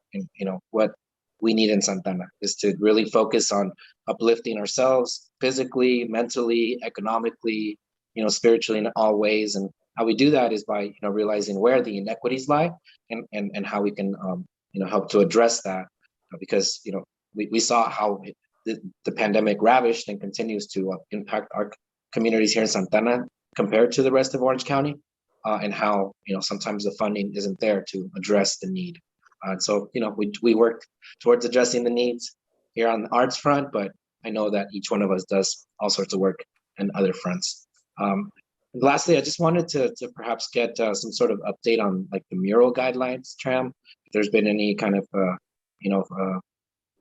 what we need in Santana, is to really focus on uplifting ourselves physically, mentally, economically, spiritually, in all ways. And how we do that is by realizing where the inequities lie, and how we can help to address that, because we saw how the pandemic ravished and continues to impact our communities here in Santana compared to the rest of Orange County, and how sometimes the funding isn't there to address the need. And so we work towards addressing the needs here on the arts front, but I know that each one of us does all sorts of work in other fronts. And lastly, I just wanted to perhaps get some sort of update on like the mural guidelines, Tram. If there's been any kind of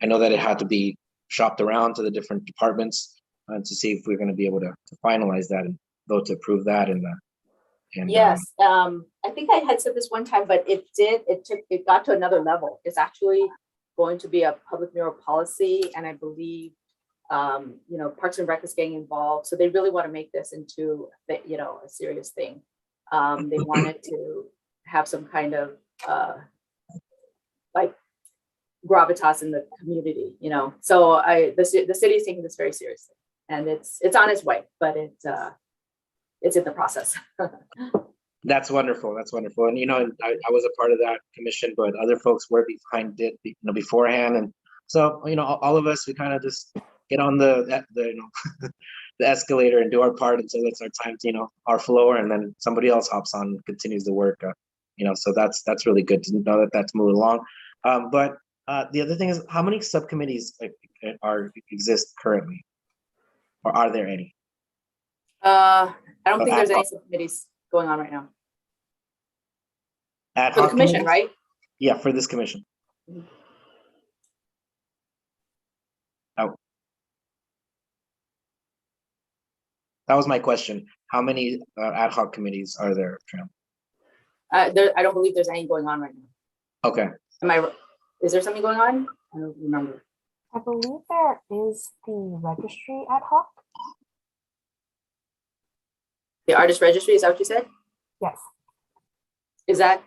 I know that it had to be shopped around to the different departments to see if we're going to be able to finalize that and vote to approve that. Yes, I think I had said this one time, but it got to another level. It's actually going to be a public mural policy, and I believe Parks and Rec is getting involved. So they really want to make this into a serious thing. They wanted to have some kind of like gravitas in the community, So the city is taking this very seriously. and it's on its way, but it's in the process. That's wonderful. That's wonderful. And, I was a part of that commission, but other folks were behind it, beforehand. And so, all of us, we kind of just get on the the escalator and do our part until it's our time to, our floor, and then somebody else hops on and continues the work. So that's really good to know that that's moving along. But the other thing is, how many subcommittees exist currently, or are there any? I don't think there's any subcommittees going on right now. Ad For the hoc commission, committees? right? Yeah, for this commission. Mhm. Oh. That was my question. How many ad hoc committees are there, Tram? I don't believe there's any going on right now. Okay. Is there something going on? I don't remember. I believe there is the registry ad hoc. The artist registry, is that what you said? Yes. Is that,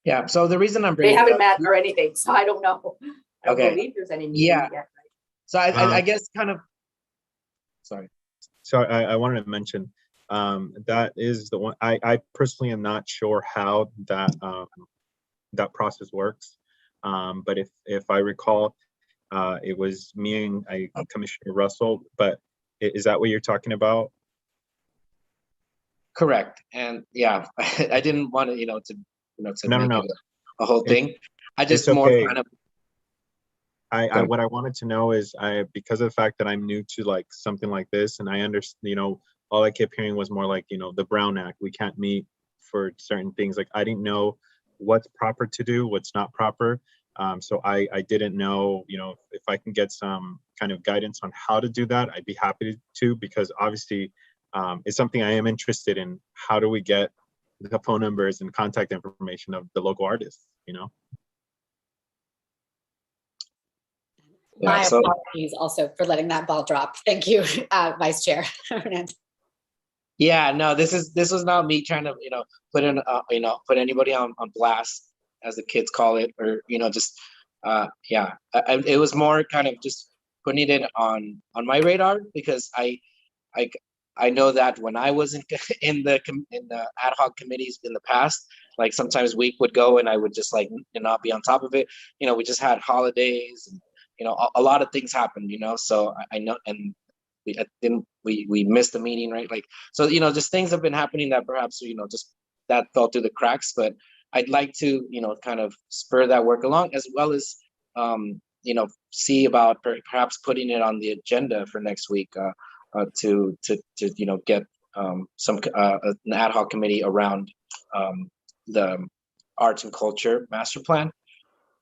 Yeah, so the reason I'm they bringing it haven't up- met or anything, so I don't know. I don't Okay. believe there's any meeting Yeah. yet. So I guess kind of, sorry. So I wanted to mention that is the one. I personally am not sure how that process works. But if I recall, it was me and Commissioner Russell. But is that what you're talking about? Correct. And yeah, I didn't want to, to No. make it a whole thing. I just it's more okay. kind of. What I wanted to know is because of the fact that I'm new to like something like this, and I understand, all I kept hearing was more like, the Brown Act, we can't meet for certain things. Like I didn't know what's proper to do, what's not proper. So I didn't know, if I can get some kind of guidance on how to do that, I'd be happy to, because obviously it's something I am interested in. How do we get the phone numbers and contact information of the local artists, My so apologies also for letting that ball drop. Thank you, Vice Chair Hernandez. yeah, no, this was not me trying to, put in, put anybody on blast, as the kids call it, or, just, yeah, it was more kind of just putting it on my radar, because I know that when I was in the ad hoc committees in the past, like sometimes week would go and I would just like not be on top of it. We just had holidays and, a lot of things happened, so I know, and we missed the meeting, right? Like, so, just things have been happening that perhaps, just that fell through the cracks, but I'd like to, kind of spur that work along, as well as, see about perhaps putting it on the agenda for next week, to get some an ad hoc committee around the arts and culture master plan,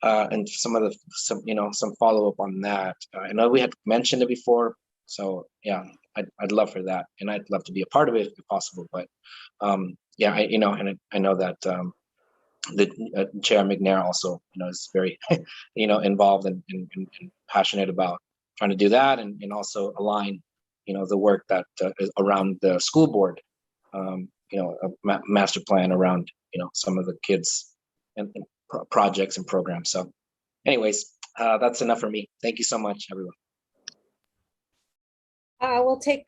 and some follow up on that. I know we had mentioned it before, so yeah, I'd love for that, and I'd love to be a part of it if possible. But yeah, I know that the Chair McNair also is very involved and passionate about trying to do that, and also align the work that is around the school board, a master plan around some of the kids and projects and programs. So anyways, that's enough for me. Thank you so much, everyone. We'll take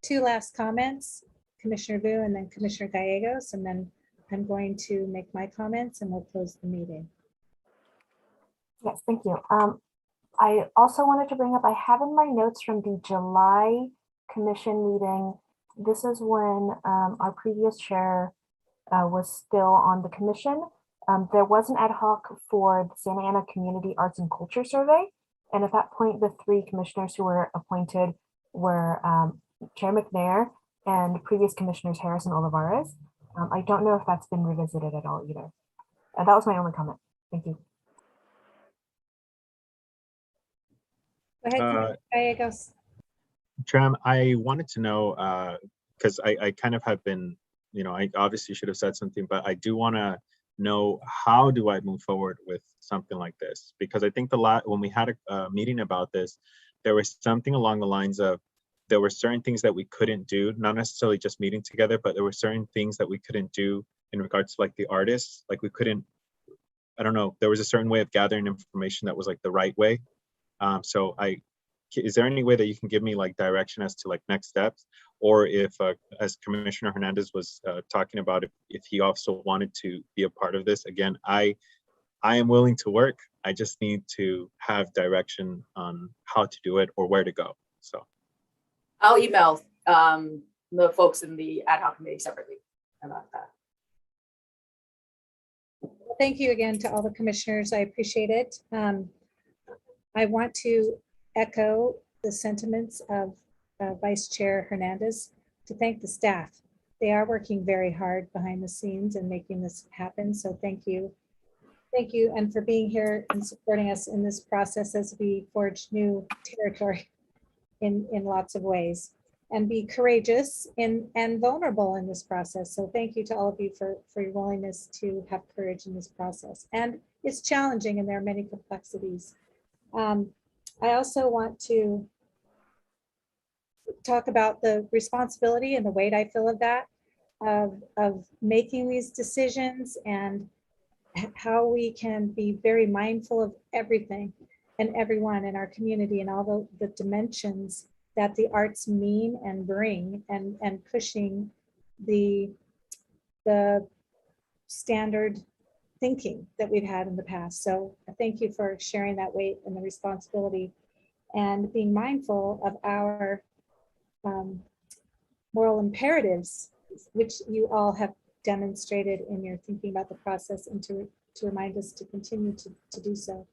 two last comments, Commissioner Vu and then Commissioner Gallegos, and then I'm going to make my comments and we'll close the meeting. Yes, thank you. I also wanted to bring up, I have in my notes from the July commission meeting, this is when our previous chair was still on the commission. There was an ad hoc for the Santa Ana Community Arts and Culture Survey. And at that point, the three commissioners who were appointed were Chair McNair and previous commissioners Harris and Olivares. I don't know if that's been revisited at all either. That was my only comment. Thank you. Go ahead, Commissioner Gallegos. Tram, I wanted to know, because I kind of have been, I obviously should have said something, but I do want to know, how do I move forward with something like this? Because I think when we had a meeting about this, there was something along the lines of, there were certain things that we couldn't do, not necessarily just meeting together, but there were certain things that we couldn't do in regards to like the artists, like we couldn't I don't know, there was a certain way of gathering information that was like the right way. So is there any way that you can give me like direction as to like next steps? Or if, as Commissioner Hernandez was talking about, if he also wanted to be a part of this, again, I am willing to work. I just need to have direction on how to do it or where to go. So I'll email the folks in the ad hoc committee separately about that. Thank you again to all the commissioners. I appreciate it. I want to echo the sentiments of Vice Chair Hernandez to thank the staff. They are working very hard behind the scenes and making this happen. So thank you. Thank you, and for being here and supporting us in this process as we forge new territory in lots of ways, and be courageous and vulnerable in this process. So thank you to all of you for your willingness to have courage in this process. And it's challenging and there are many complexities. I also want to talk about the responsibility and the weight I feel of that, of making these decisions, and how we can be very mindful of everything and everyone in our community and all the dimensions that the arts mean and bring, and pushing the standard thinking that we've had in the past. So thank you for sharing that weight and the responsibility, and being mindful of our moral imperatives, which you all have demonstrated in your thinking about the process, and to remind us to continue to do so.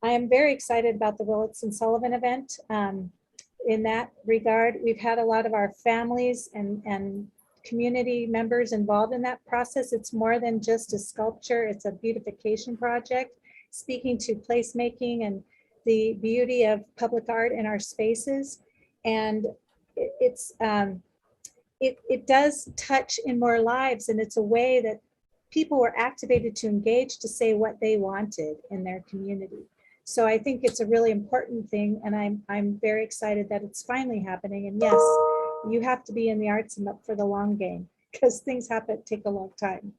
I am very excited about the Willis and Sullivan event. In that regard, we've had a lot of our families and community members involved in that process. It's more than just a sculpture, it's a beautification project, speaking to placemaking and the beauty of public art in our spaces. And it does touch in more lives, and it's a way that people were activated to engage, to say what they wanted in their community. So I think it's a really important thing, and I'm very excited that it's finally happening. And yes, you have to be in the arts and up for the long game, because things take a long time.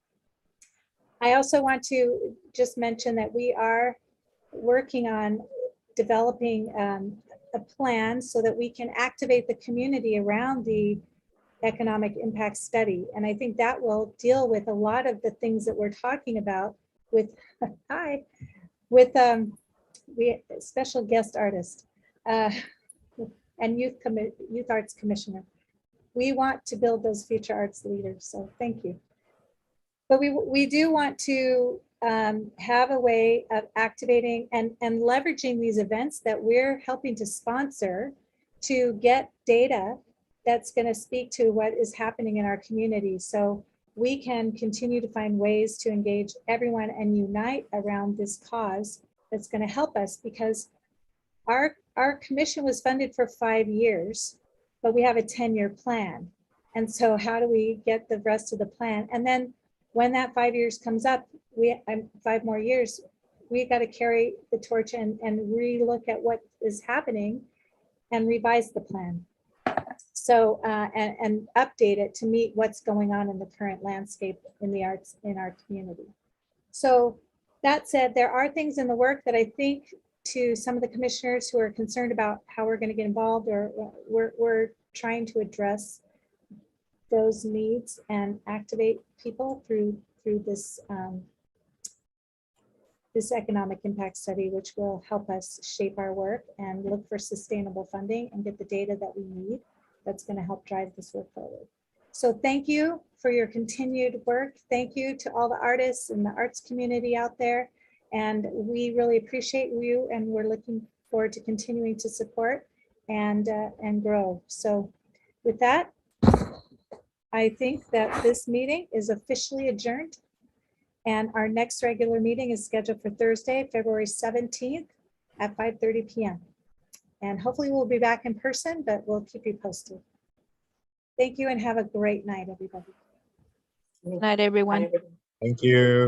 I also want to just mention that we are working on developing a plan so that we can activate the community around the economic impact study. And I think that will deal with a lot of the things that we're talking about with, we special guest artist and youth arts commissioner. We want to build those future arts leaders. So thank you. But we do want to have a way of activating and leveraging these events that we're helping to sponsor to get data that's going to speak to what is happening in our community, so we can continue to find ways to engage everyone and unite around this cause that's going to help us, because our commission was funded for 5 years, but we have a 10-year plan. And so how do we get the rest of the plan? And then when that 5 years comes up, 5 more years, we got to carry the torch and re-look at what is happening and revise the plan. So, and update it to meet what's going on in the current landscape in the arts in our community. So that said, there are things in the work that I think, to some of the commissioners who are concerned about how we're going to get involved, or we're trying to address those needs and activate people through this this economic impact study, which will help us shape our work and look for sustainable funding and get the data that we need that's going to help drive this work forward. So thank you for your continued work. Thank you to all the artists and the arts community out there. And we really appreciate you, and we're looking forward to continuing to support and grow. So with that, I think that this meeting is officially adjourned. And our next regular meeting is scheduled for Thursday, February 17th at 5:30 p.m. And hopefully we'll be back in person, but we'll keep you posted. Thank you and have a great night, everybody. Good night, everyone. Thank you.